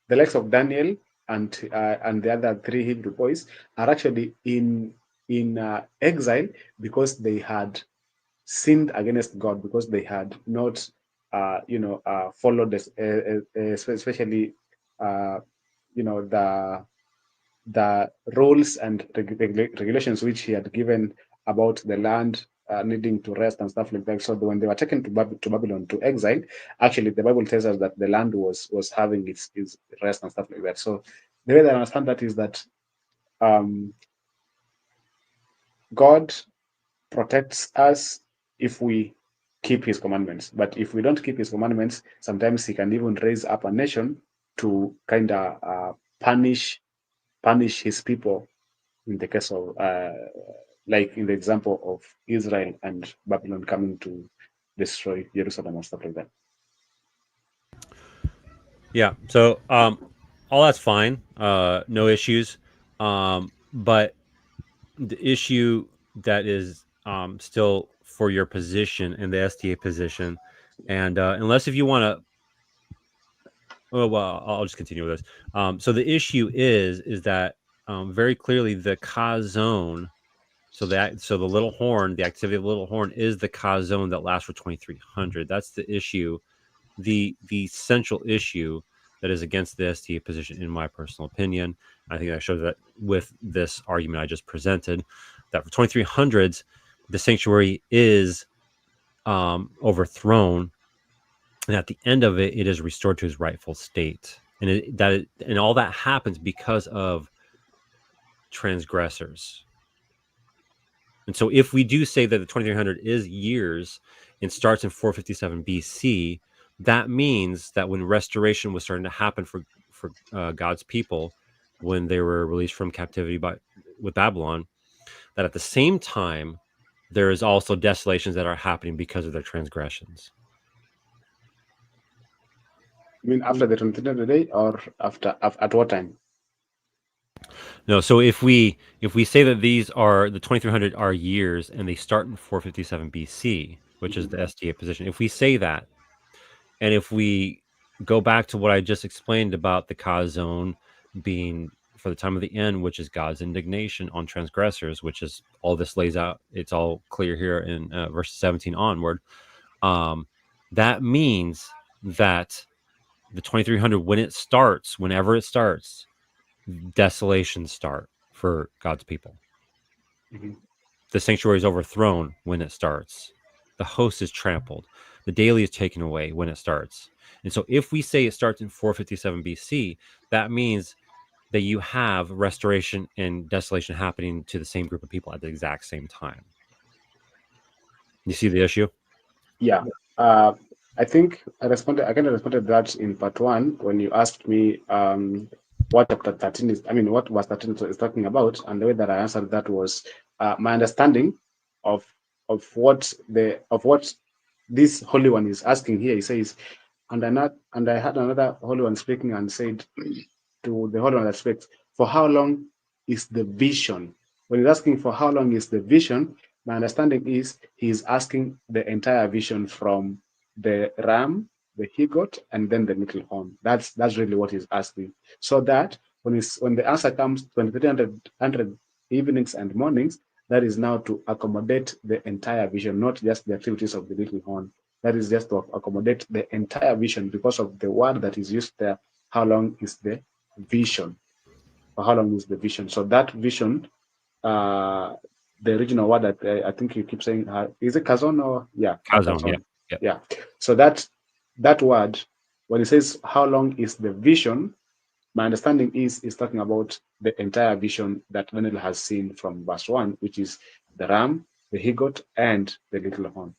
the likes of Daniel and the other three Hebrew boys are actually in exile because they had sinned against God, because they had not followed this, especially uh, the rules and regulations which he had given about the land needing to rest and stuff like that. So when they were taken to Babylon to exile, actually the Bible tells us that the land was having its rest and stuff like that. So the way that I understand that is that um, God protects us if we keep his commandments. But if we don't keep his commandments, sometimes he can even raise up a nation to kind of punish his people, in the case of like in the example of Israel and Babylon coming to destroy Jerusalem and stuff like that. Yeah. So all that's fine. No issues. But the issue that is still for your position and the SDA position, and unless if you want to Oh, well, I'll just continue with this. So the issue is that very clearly the Ka zone. So the little horn, the activity of the little horn, is the Ka zone that lasts for 2300. That's the issue, the central issue that is against the STA position, in my personal opinion. I think I showed that with this argument I just presented, that for 2300s, the sanctuary is overthrown, and at the end of it, it is restored to its rightful state, and all that happens because of transgressors. And so, if we do say that the 2300 is years and starts in 457 BC, that means that when restoration was starting to happen for God's people, when they were released from captivity with Babylon, that at the same time there is also desolations that are happening because of their transgressions. I mean, after the 23rd day or after, at what time? No, so if we say that these are the 2300 are years and they start in 457 BC, which is the Mhm. SDA position, if we say that, and if we go back to what I just explained about the Ka zone being for the time of the end, which is God's indignation on transgressors, which is all this lays out, it's all clear here in verse 17 onward. Um, that means that the 2300, when it starts, whenever it starts, desolations start for God's people. Mhm. The sanctuary is overthrown when it starts. The host is trampled. The daily is taken away when it starts. And so if we say it starts in 457 BC, that means that you have restoration and desolation happening to the same group of people at the exact same time. You see the issue? Yeah. Uh, I think I responded. I kind of responded that in part one when you asked me what chapter 13 is. I mean, what was 13 is talking about, and the way that I answered that was my understanding of what this holy one is asking here. He says, and I had another holy one speaking and said to the holy one that speaks, for how long is the vision? When he's asking for how long is the vision, my understanding is he's asking the entire vision from the ram, the he goat, and then the little horn. That's really what he's asking. So that when the answer comes 2300 evenings and mornings, that is now to accommodate the entire vision, not just the activities of the little horn. That is just to accommodate the entire vision because of the word that is used there. How long is the vision? Or how long is the vision? So that vision, uh, the original word that I think you keep saying, is it kazon or yeah, Kazone, yeah. kazon, Yeah. yeah. So that word, when it says how long is the vision, my understanding is talking about the entire vision that Daniel has seen from verse 1, which is the ram, the he goat, and the little horn.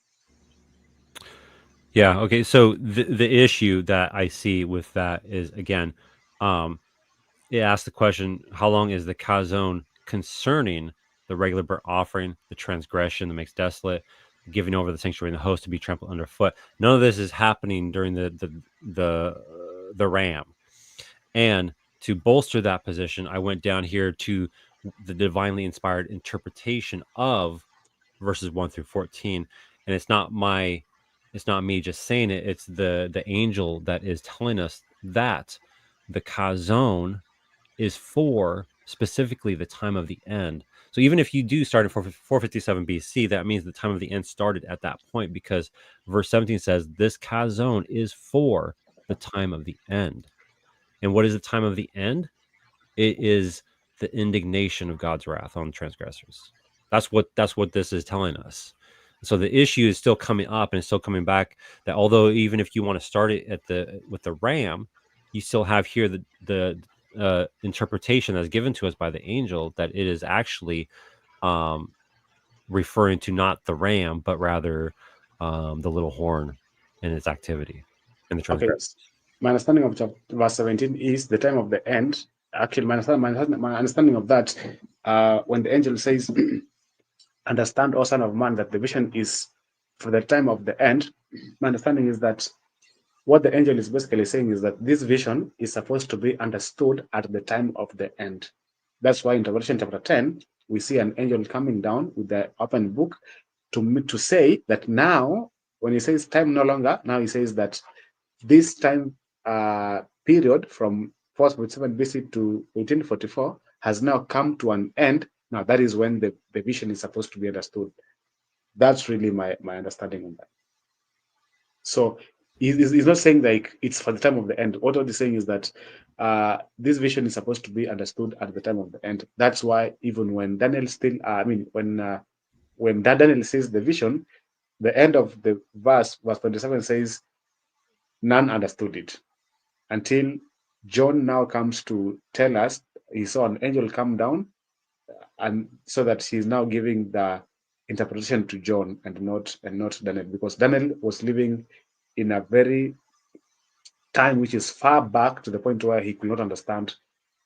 Yeah. Okay. So the issue that I see with that is, again, um, it asks the question, how long is the Kazone concerning the regular burnt offering, the transgression that makes desolate, the giving over the sanctuary and the host to be trampled underfoot? None of this is happening during the ram. And to bolster that position, I went down here to the divinely inspired interpretation of verses 1 through 14. And it's not me just saying it, it's the angel that is telling us that the Kazone is for specifically the time of the end. So even if you do start in 457 BC, that means the time of the end started at that point, because verse 17 says this Kazone is for the time of the end. And what is the time of the end? It is the indignation of God's wrath on transgressors. That's what this is telling us. So the issue is still coming up and it's still coming back, that although even if you want to start it at the with the ram, you still have here the interpretation that's given to us by the angel, that it is actually um, referring to not the ram, but rather the little horn and its activity and the Okay, transgression. my understanding of verse 17 is the time of the end. Actually, my understanding of that, when the angel says, understand, O Son of Man, that the vision is for the time of the end, my understanding is that what the angel is basically saying is that this vision is supposed to be understood at the time of the end. That's why in Revelation chapter 10, we see an angel coming down with the open book to say that now, when he says time no longer, now he says that this time period from 447 BC to 1844 has now come to an end. Now that is when the vision is supposed to be understood. That's really my understanding on that. So he's not saying like it's for the time of the end. What he's saying is that this vision is supposed to be understood at the time of the end. That's why even when Daniel still, when Daniel says the vision, the end of the verse 27 says, none understood it until John now comes to tell us he saw an angel come down, and so that he's now giving the interpretation to John and not Daniel, because Daniel was living in a very time which is far back to the point where he could not understand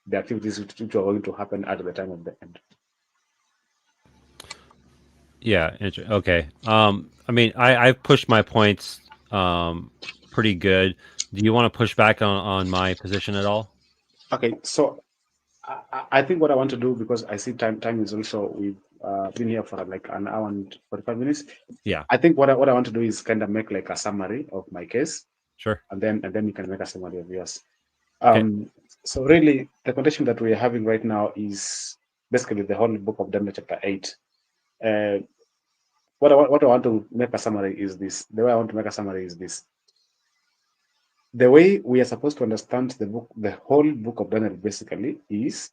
the activities which were going to happen at the time of the end. Yeah. Okay. I mean, I've pushed my points pretty good. Do you want to push back on my position at all? Okay, so I think what I want to do, because I see time is also, we've been here for like an hour and 45 minutes. Yeah. I think what I want to do is kind of make like a summary of my case, Sure. and then you can make a summary of yours. Okay. So really, the condition that we're having right now is basically the whole book of Daniel chapter 8. Uh, what I want to make a summary is this. The way I want to make a summary is this. The way we are supposed to understand the book, the whole book of Daniel, basically, is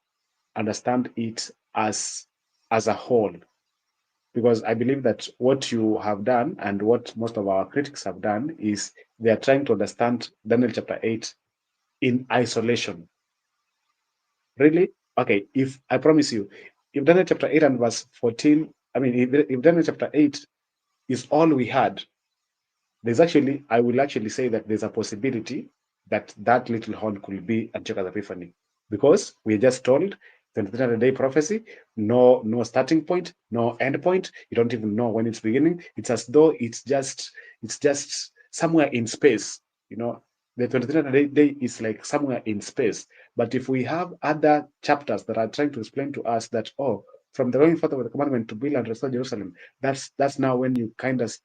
understand it as a whole. Because I believe that what you have done and what most of our critics have done is they are trying to understand Daniel chapter 8 in isolation. Really? Okay, if I promise you, if Daniel chapter 8 and verse 14, I mean, if Daniel chapter 8 is all we had, I will actually say that there's a possibility that that little horn could be Antiochus Epiphany, because we're just told the 300-day prophecy, no starting point, no end point. You don't even know when it's beginning. It's as though it's just somewhere in space. You know, the 23rd day is like somewhere in space. But if we have other chapters that are trying to explain to us that, oh, from the going forth of the commandment to build and restore Jerusalem, that's now when you kind of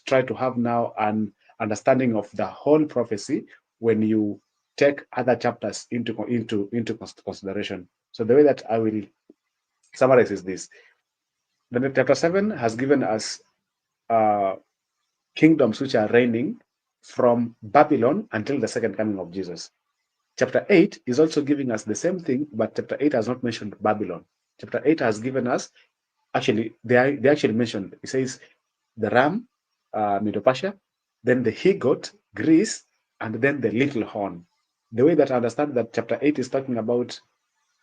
try to have now an understanding of the whole prophecy when you take other chapters into consideration. So the way that I will summarize is this: then chapter 7 has given us uh, kingdoms which are reigning from Babylon until the second coming of Jesus. Chapter 8 is also giving us the same thing, but chapter 8 has not mentioned Babylon. Chapter 8 has given us, actually, they actually mentioned, it says the ram, Medo-Persia, then the he-goat, Greece, and then the little horn. The way that I understand that chapter 8 is talking about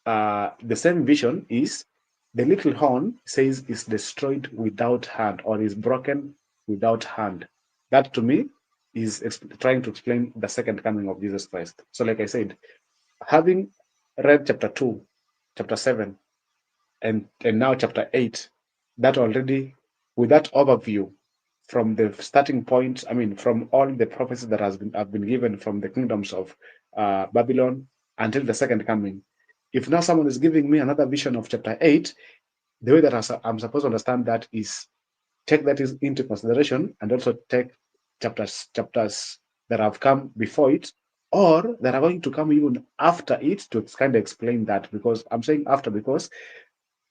the same vision is the little horn says is destroyed without hand, or is broken without hand. That to me is trying to explain the second coming of Jesus Christ. So, like I said, having read chapter 2, chapter 7, and now chapter 8, that already, with that overview from the starting point, I mean, from all the prophecies that have been given from the kingdoms of Babylon until the second coming, if now someone is giving me another vision of chapter 8, the way that I'm supposed to understand that is take that into consideration, and also take chapters that have come before it, or that are going to come even after it, to kind of explain that. Because I'm saying after, because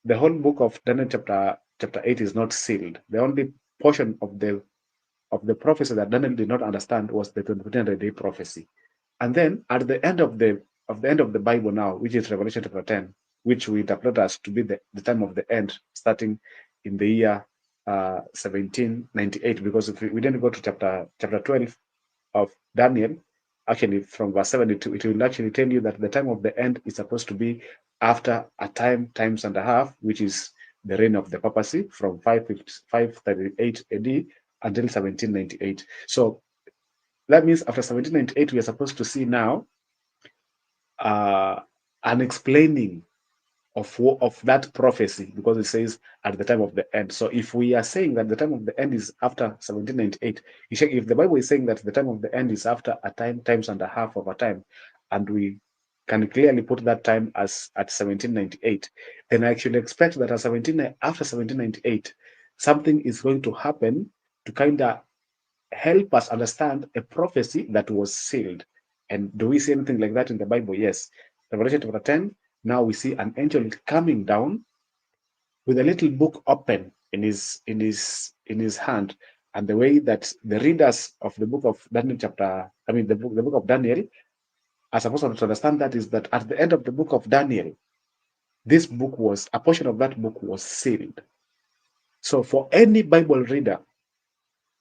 the whole book of Daniel chapter 8 is not sealed. The only portion of the prophecy that Daniel did not understand was the 23rd day prophecy. And then at the end of the Bible now, which is Revelation chapter 10, which we interpret as to be the time of the end, starting in the year 1798. Because if we didn't go to chapter 12 of Daniel, actually from verse 7, it will actually tell you that the time of the end is supposed to be after a times and a half, which is the reign of the papacy from 538 AD until 1798. So that means after 1798, we are supposed to see now uh, an explaining of that prophecy, because it says at the time of the end. So if we are saying that the time of the end is after 1798, if the Bible is saying that the time of the end is after a times and a half of a time, and we can clearly put that time as at 1798, then I actually expect that after 1798, something is going to happen to kind of help us understand a prophecy that was sealed. And do we see anything like that in the Bible? Yes. Revelation chapter 10, now we see an angel coming down with a little book open in his hand. And the way that the readers of the book of Daniel chapter, I mean the book of Daniel are supposed to understand that is that at the end of the book of Daniel, this book was a portion of that book was sealed. So for any Bible reader,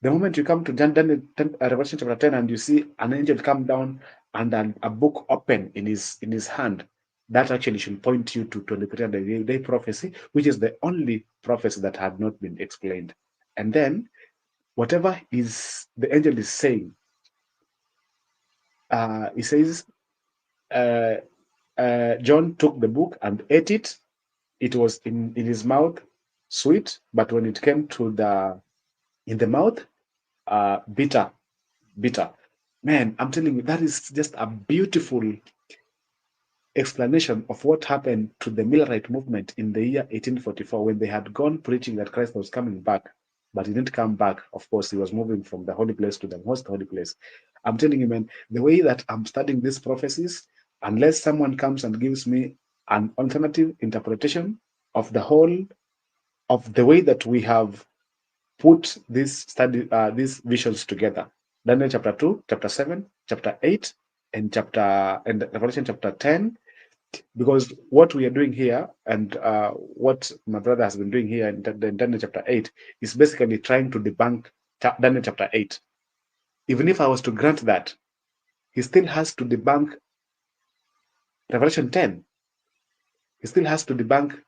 the moment you come to Daniel 10, Revelation chapter 10 and you see an angel come down and a book open in his hand, that actually should point you to the 300-day prophecy, which is the only prophecy that had not been explained. And then whatever is the angel is saying, he says, uh, John took the book and ate it. It was in his mouth sweet, but when it came to in the mouth, bitter, bitter. Man, I'm telling you, that is just a beautiful explanation of what happened to the Millerite movement in the year 1844 when they had gone preaching that Christ was coming back, but he didn't come back. Of course, he was moving from the holy place to the most holy place. I'm telling you, man, the way that I'm studying these prophecies, unless someone comes and gives me an alternative interpretation of the whole of the way that we have put these visions together. Daniel chapter 2, chapter 7, chapter 8, and Revelation chapter 10. Because what we are doing here and what my brother has been doing here in Daniel chapter 8 is basically trying to debunk Daniel chapter 8. Even if I was to grant that, he still has to debunk Revelation 10. He still has to debunk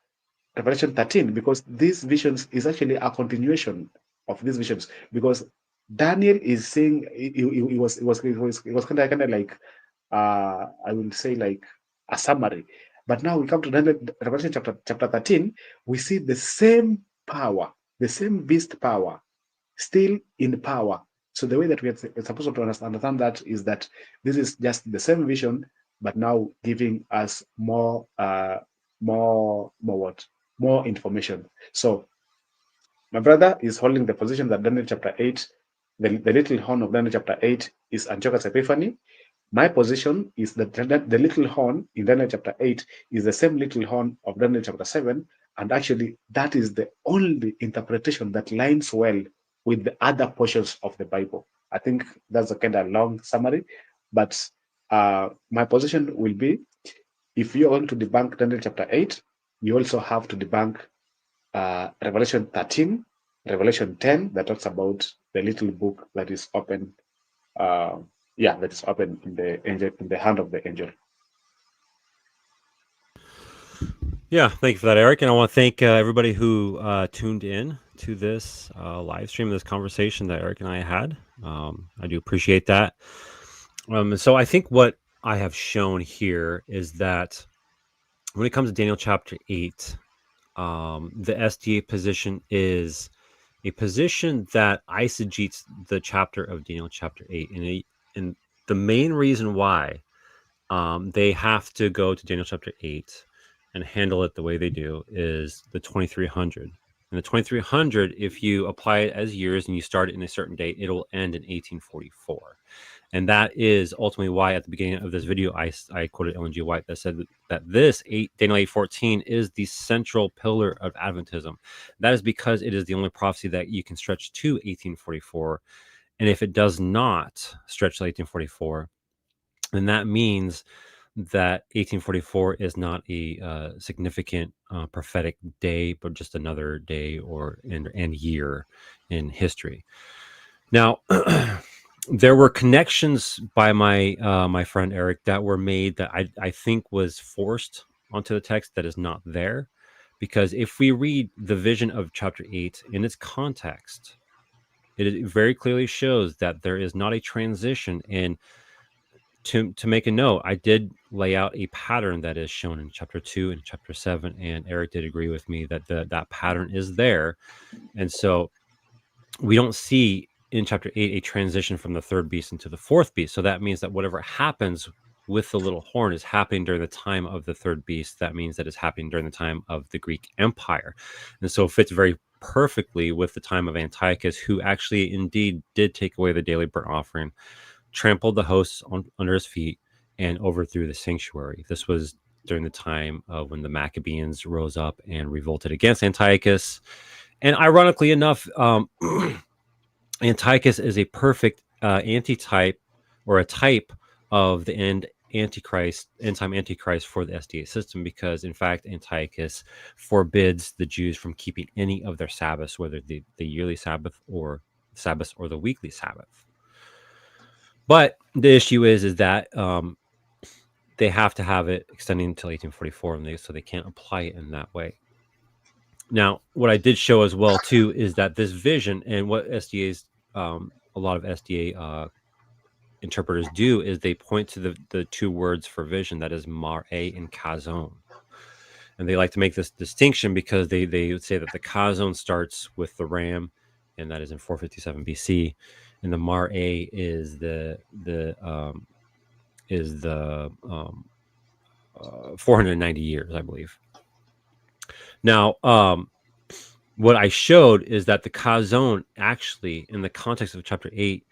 Revelation 13, because these visions is actually a continuation of these visions. Because Daniel is saying it was kind of like I will say like a summary. But now we come to Daniel, Revelation chapter 13, we see the same power, the same beast power, still in power. So the way that we are supposed to understand that is that this is just the same vision, but now giving us more information. So my brother is holding the position that Daniel chapter 8, the little horn of Daniel chapter 8 is Antiochus Epiphany. My position is that the little horn in Daniel chapter 8 is the same little horn of Daniel chapter 7. And actually, that is the only interpretation that lines well with the other portions of the Bible. I think that's a kind of long summary, but my position will be, if you're going to debunk Daniel chapter 8, you also have to debunk Revelation 13, Revelation 10, that talks about the little book that is open. That is open in the hand of the angel. Yeah, thank you for that, Eric. And I want to thank everybody who tuned in to this live stream, this conversation that Eric and I had. I do appreciate that. So I think what I have shown here is that when it comes to Daniel chapter 8, the SDA position is a position that eisegetes the chapter of Daniel chapter 8. And the main reason why they have to go to Daniel chapter 8 and handle it the way they do is the 2300. And the 2300, if you apply it as years and you start it in a certain date, it'll end in 1844. And that is ultimately why at the beginning of this video, I quoted Ellen G. White that said that this Daniel 8:14 is the central pillar of Adventism. That is because it is the only prophecy that you can stretch to 1844. And if it does not stretch to 1844, then that means that 1844 is not a significant prophetic day, but just another day and year in history. Now, there were connections by my friend Eric that were made that I think was forced onto the text that is not there, because if we read the vision of chapter 8 in its context, it very clearly shows that there is not a transition. And to make a note, I did lay out a pattern that is shown in chapter 2 and chapter 7, and Eric did agree with me that that pattern is there. And so we don't see in chapter 8 a transition from the third beast into the fourth beast. So that means that whatever happens with the little horn is happening during the time of the third beast. That means that it's happening during the time of the Greek Empire. And so it fits very perfectly with the time of Antiochus, who actually indeed did take away the daily burnt offering trampled the hosts under his feet, and overthrew the sanctuary. This was during the time when the Maccabees rose up and revolted against Antiochus. And ironically enough, Antiochus is a perfect antitype or a type of the end time antichrist for the SDA system, because in fact Antiochus forbids the Jews from keeping any of their Sabbaths, whether the yearly Sabbath or the weekly Sabbath. But the issue is that they have to have it extending until 1844, and so they can't apply it in that way. Now, what I did show as well too is that this vision, and what SDA's a lot of SDA interpreters do, is they point to the two words for vision, that is mar'e and kazon. And they like to make this distinction because they would say that the kazon starts with the ram, and that is in 457 BC, and the mar'e is the 490 years, I believe. Now, what I showed is that the kazon, actually, in the context of chapter 8,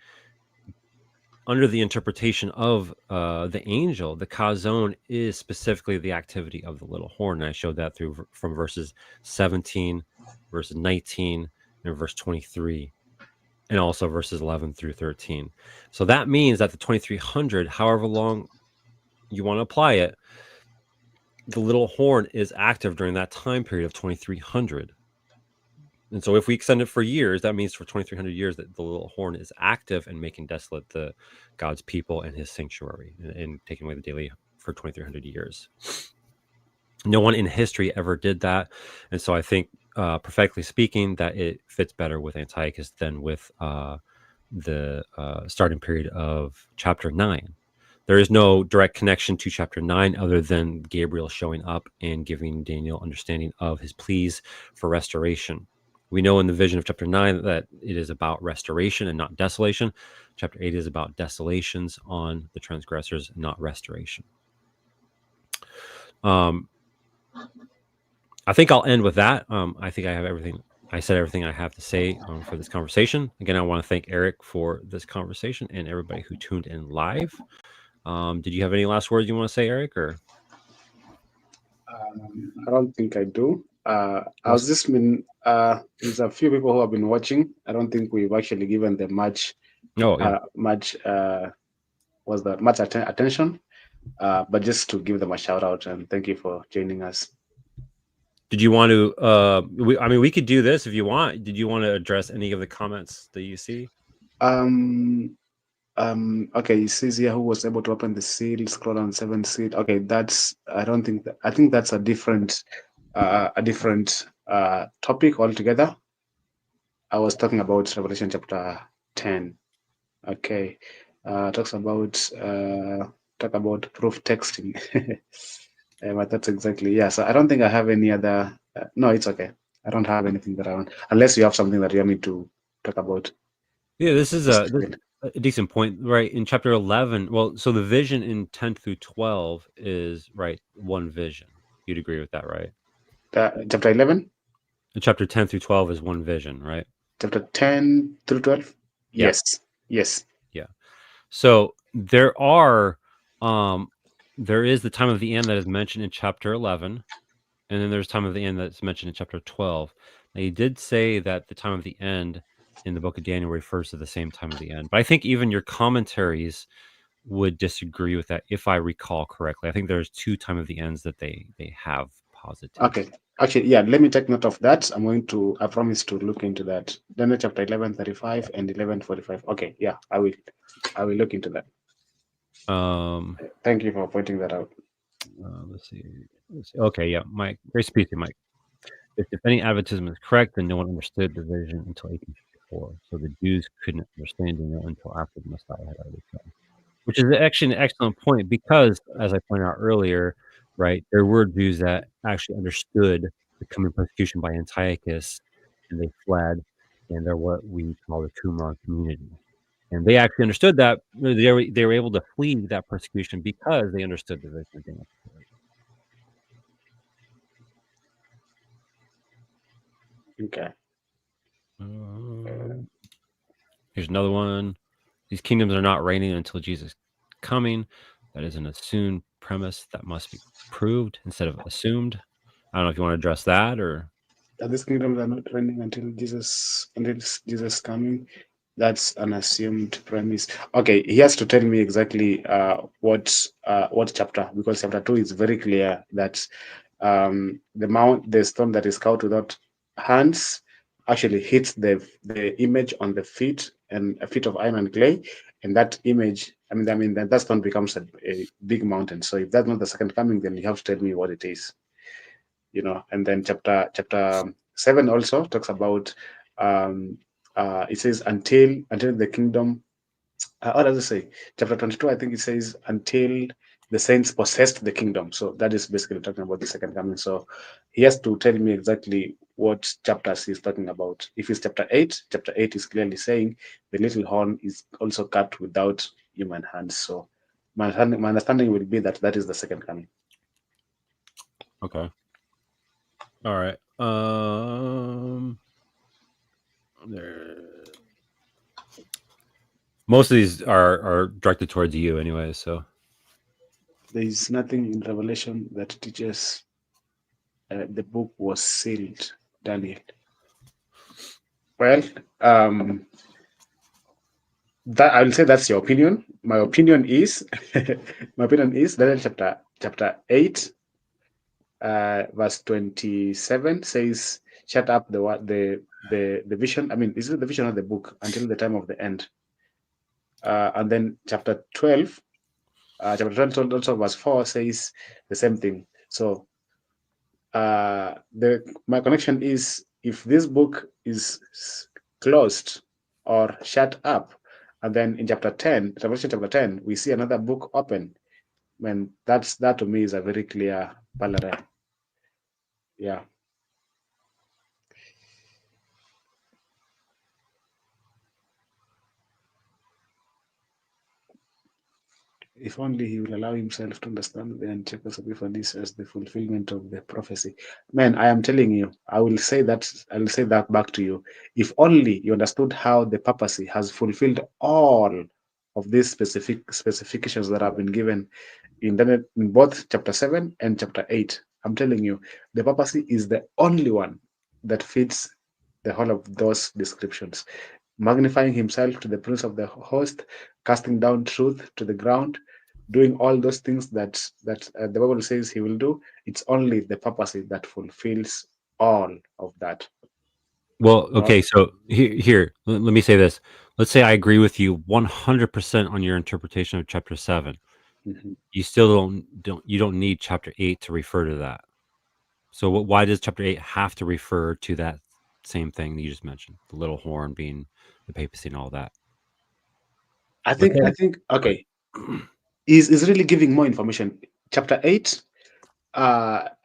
under the interpretation of the angel, the kazon is specifically the activity of the little horn. And I showed that from verses 17, verses 19, and verse 23, and also verses 11 through 13. So that means that the 2300, however long you want to apply it, the little horn is active during that time period of 2300. And so if we extend it for years, that means for 2300 years that the little horn is active and making desolate the God's people and his sanctuary, and taking away the daily for 2300 years. No one in history ever did that. And so I think, prophetically speaking, that it fits better with Antiochus than with the starting period of chapter 9. There is no direct connection to chapter 9 other than Gabriel showing up and giving Daniel understanding of his pleas for restoration. We know in the vision of chapter 9 that it is about restoration and not desolation. Chapter 8 is about desolations on the transgressors, not restoration. I think I'll end with that. I think I have everything. I said everything I have to say for this conversation. Again, I want to thank Eric for this conversation and everybody who tuned in live. Did you have any last words you want to say, Eric? Or I don't think I do. I was just been there's a few people who have been watching. I don't think we've actually given them much much attention. But just to give them a shout out and thank you for joining us. Did you want to? We could do this if you want. Did you want to address any of the comments that you see? Okay, it says here who was able to open the seal, scroll on 7 seal. Okay, that's I think that's a different topic altogether. I was talking about Revelation chapter 10. Okay. Talks about proof texting. But that's exactly, yeah. So I don't think I have any other no, it's okay. I don't have anything that I want, unless you have something that you want me to talk about. Yeah, this is a decent point, right? In chapter 11, well, so the vision in 10 through 12 is, right, one vision. You'd agree with that, right? Chapter 11? Chapter 10 through 12 is one vision, right? Chapter 10 through 12? Yeah. Yes. Yes. Yeah. So there is the time of the end that is mentioned in chapter 11, and then there's time of the end that's mentioned in chapter 12. Now, you did say that the time of the end in the book of Daniel refers to the same time of the end, but I think even your commentaries would disagree with that, if I recall correctly. I think there's two time of the ends that they have posited. Okay. Actually, yeah, let me take note of that. I promise to look into that. Daniel chapter 11:35 and 11:45. Okay, yeah, I will look into that. Thank you for pointing that out. Let's see. Okay, yeah, Mike. Very speaking, Mike. If any Adventism is correct, then no one understood the vision until 1854. So the Jews couldn't understand it until after the Messiah had already come. Which is actually an excellent point, because, as I pointed out earlier, right, there were Jews that actually understood the coming persecution by Antiochus, and they fled, and they're what we call the Qumran community. And they actually understood that they were able to flee that persecution because they understood the vision of Daniel. Okay. Here's another one. These kingdoms are not reigning until Jesus coming. That is an assumed premise that must be proved instead of assumed. I don't know if you want to address that or That these kingdoms are not reigning until Jesus coming. That's an assumed premise. Okay, he has to tell me exactly what chapter, because chapter 2 is very clear that the stone that is cut without hands actually hits the image on the feet, and a feet of iron and clay, and that image. I mean that stone becomes a big mountain. So if that's not the second coming, then you have to tell me what it is. And then chapter 7 also talks about, um it says, until the kingdom, what does it say? Chapter 22, I think it says, until the saints possessed the kingdom. So that is basically talking about the second coming. So he has to tell me exactly what chapters he's talking about. If it's chapter 8 is clearly saying the little horn is also cut without human hands. So my understanding will be that that is the second coming. okay. All right. There. Most of these are directed towards you anyway, so There is nothing in Revelation that teaches the book was sealed, Daniel. Well, um, that I will say that's your opinion. My opinion is, my opinion is Daniel chapter 8, verse 27 says, "Shut up the vision." I mean, this is the vision of the book until the time of the end. And then chapter 12 also verse 4 says the same thing. So the my connection is, if this book is closed or shut up, and then in chapter 10, Revelation chapter 10, we see another book open, when that to me is a very clear parallel. Yeah. If only he will allow himself to understand the Antiochus Epiphanes as the fulfillment of the prophecy. Man, I am telling you, I will say that back to you. If only you understood how the papacy has fulfilled all of these specifications that have been given in both chapter 7 and chapter 8. I'm telling you, the papacy is the only one that fits the whole of those descriptions, magnifying himself to the prince of the host, casting down truth to the ground, doing all those things that the Bible says he will do. It's only the papacy that fulfills all of that. well, No. okay, so here let me say this. Let's say I agree with you 100% on your interpretation of chapter 7. Mhm. You still don't need chapter 8 to refer to that. So why does chapter 8 have to refer to that same thing that you just mentioned? The little horn being the papacy and all that. Let's I say think go okay, ahead. is really giving more information. Chapter 8,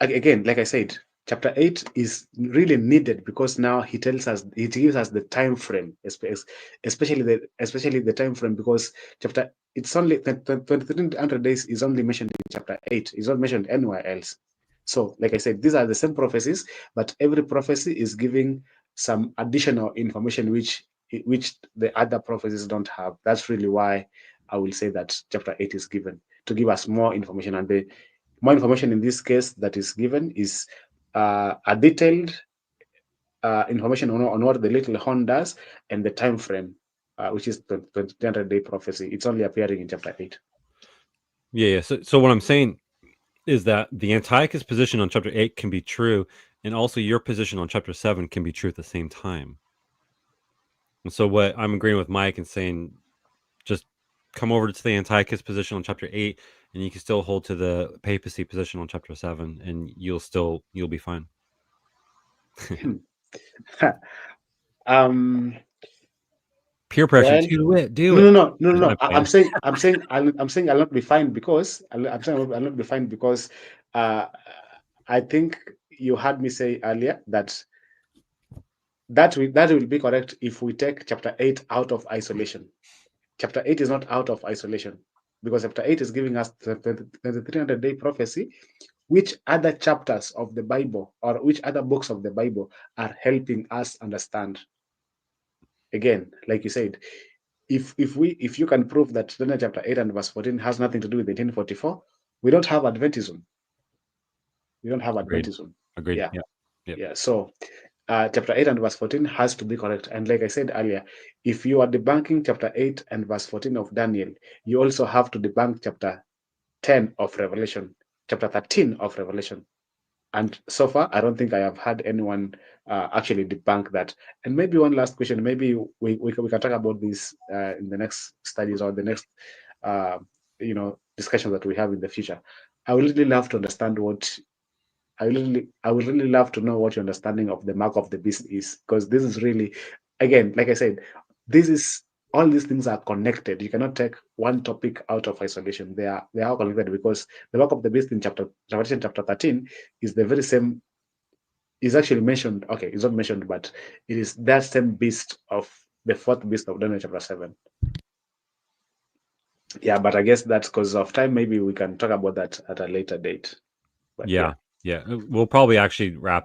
again, like I said, chapter 8 is really needed because now he gives us the time frame, especially the time frame, because chapter it's only 2300 days is only mentioned in chapter 8. It's not mentioned anywhere else. So like I said, these are the same prophecies, but every prophecy is giving some additional information which the other prophecies don't have. That's really why I will say that chapter 8 is given to give us more information. And the more information in this case that is given is a detailed information on what the little horn does and the time frame, which is the 200-day prophecy. It's only appearing in chapter 8. Yeah. So what I'm saying is that the Antiochus position on chapter 8 can be true, and also your position on chapter 7 can be true at the same time. And so what I'm agreeing with Mike and saying, just come over to the Antiochus position on chapter 8, and you can still hold to the papacy position on chapter 7, and you'll be fine. um, Peer pressure, well, do it, do no, it. no, no, no, no, I'm no. playing. I'm saying I'll not be fine because I'm saying I'll not be fine because uh, I think you heard me say earlier that that will be correct if we take chapter 8 out of isolation. Chapter 8 is not out of isolation, because chapter 8 is giving us the 300-day prophecy. Which other chapters of the Bible or which other books of the Bible are helping us understand? Again, like you said, if you can prove that Daniel chapter 8 and verse 14 has nothing to do with 1844, we don't have Adventism. We don't have Agreed. Adventism. Agreed. Yeah, Yeah. Yep. yeah. So chapter 8 and verse 14 has to be correct. And like I said earlier, if you are debunking chapter 8 and verse 14 of Daniel, you also have to debunk chapter 10 of Revelation, chapter 13 of Revelation. And so far, I don't think I have had anyone actually debunk that. And maybe one last question, maybe we can talk about this in the next studies or the next, uh, discussions that we have in the future. I would really love to understand what I would really love to know what your understanding of the mark of the beast is, because this is really, again, like I said, this is all these things are connected. You cannot take one topic out of isolation. They are all connected because the mark of the beast in Revelation chapter 13 is the very same, is actually mentioned. Okay, it's not mentioned, but it is that same beast of the fourth beast of Daniel chapter 7. Yeah, but I guess that's because of time. Maybe we can talk about that at a later date. But yeah, Yeah. Yeah. We'll probably actually wrap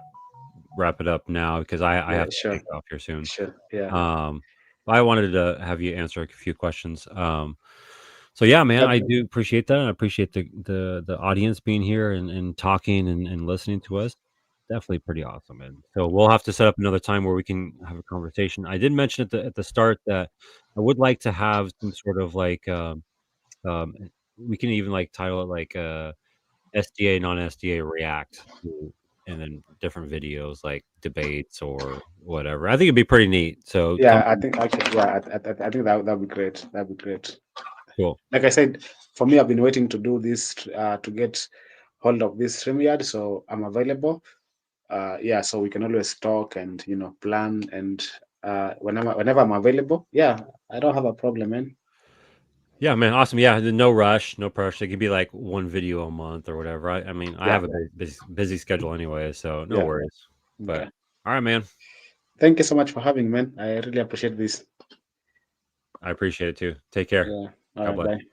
it up now because I yeah, have to sure, take off here soon. sure, yeah. Um, but I wanted to have you answer a few questions. So yeah, man, That I do appreciate that. I appreciate the audience being here and talking and listening to us. Definitely pretty awesome, man. So we'll have to set up another time where we can have a conversation. I did mention at the start that I would like to have some sort of like um we can even like title it like SDA non-SDA react to and then different videos like debates or whatever. I think it'd be pretty neat. So come Yeah, I think actually, yeah, I think that'd be great. That'd be great. cool. Like I said, for me, I've been waiting to do this to get hold of this StreamYard, so I'm available. Yeah, so we can always talk and plan and whenever I'm available. Yeah, I don't have a problem, man. Yeah, man, awesome. Yeah, no rush, no pressure. It could be like one video a month or whatever. I mean, I Yeah, have a busy schedule anyway, so no yeah. worries. But Okay. all right, man. Thank you so much for having me, man. I really appreciate this. I appreciate it too. Take care. Yeah. All God right. bless. Bye.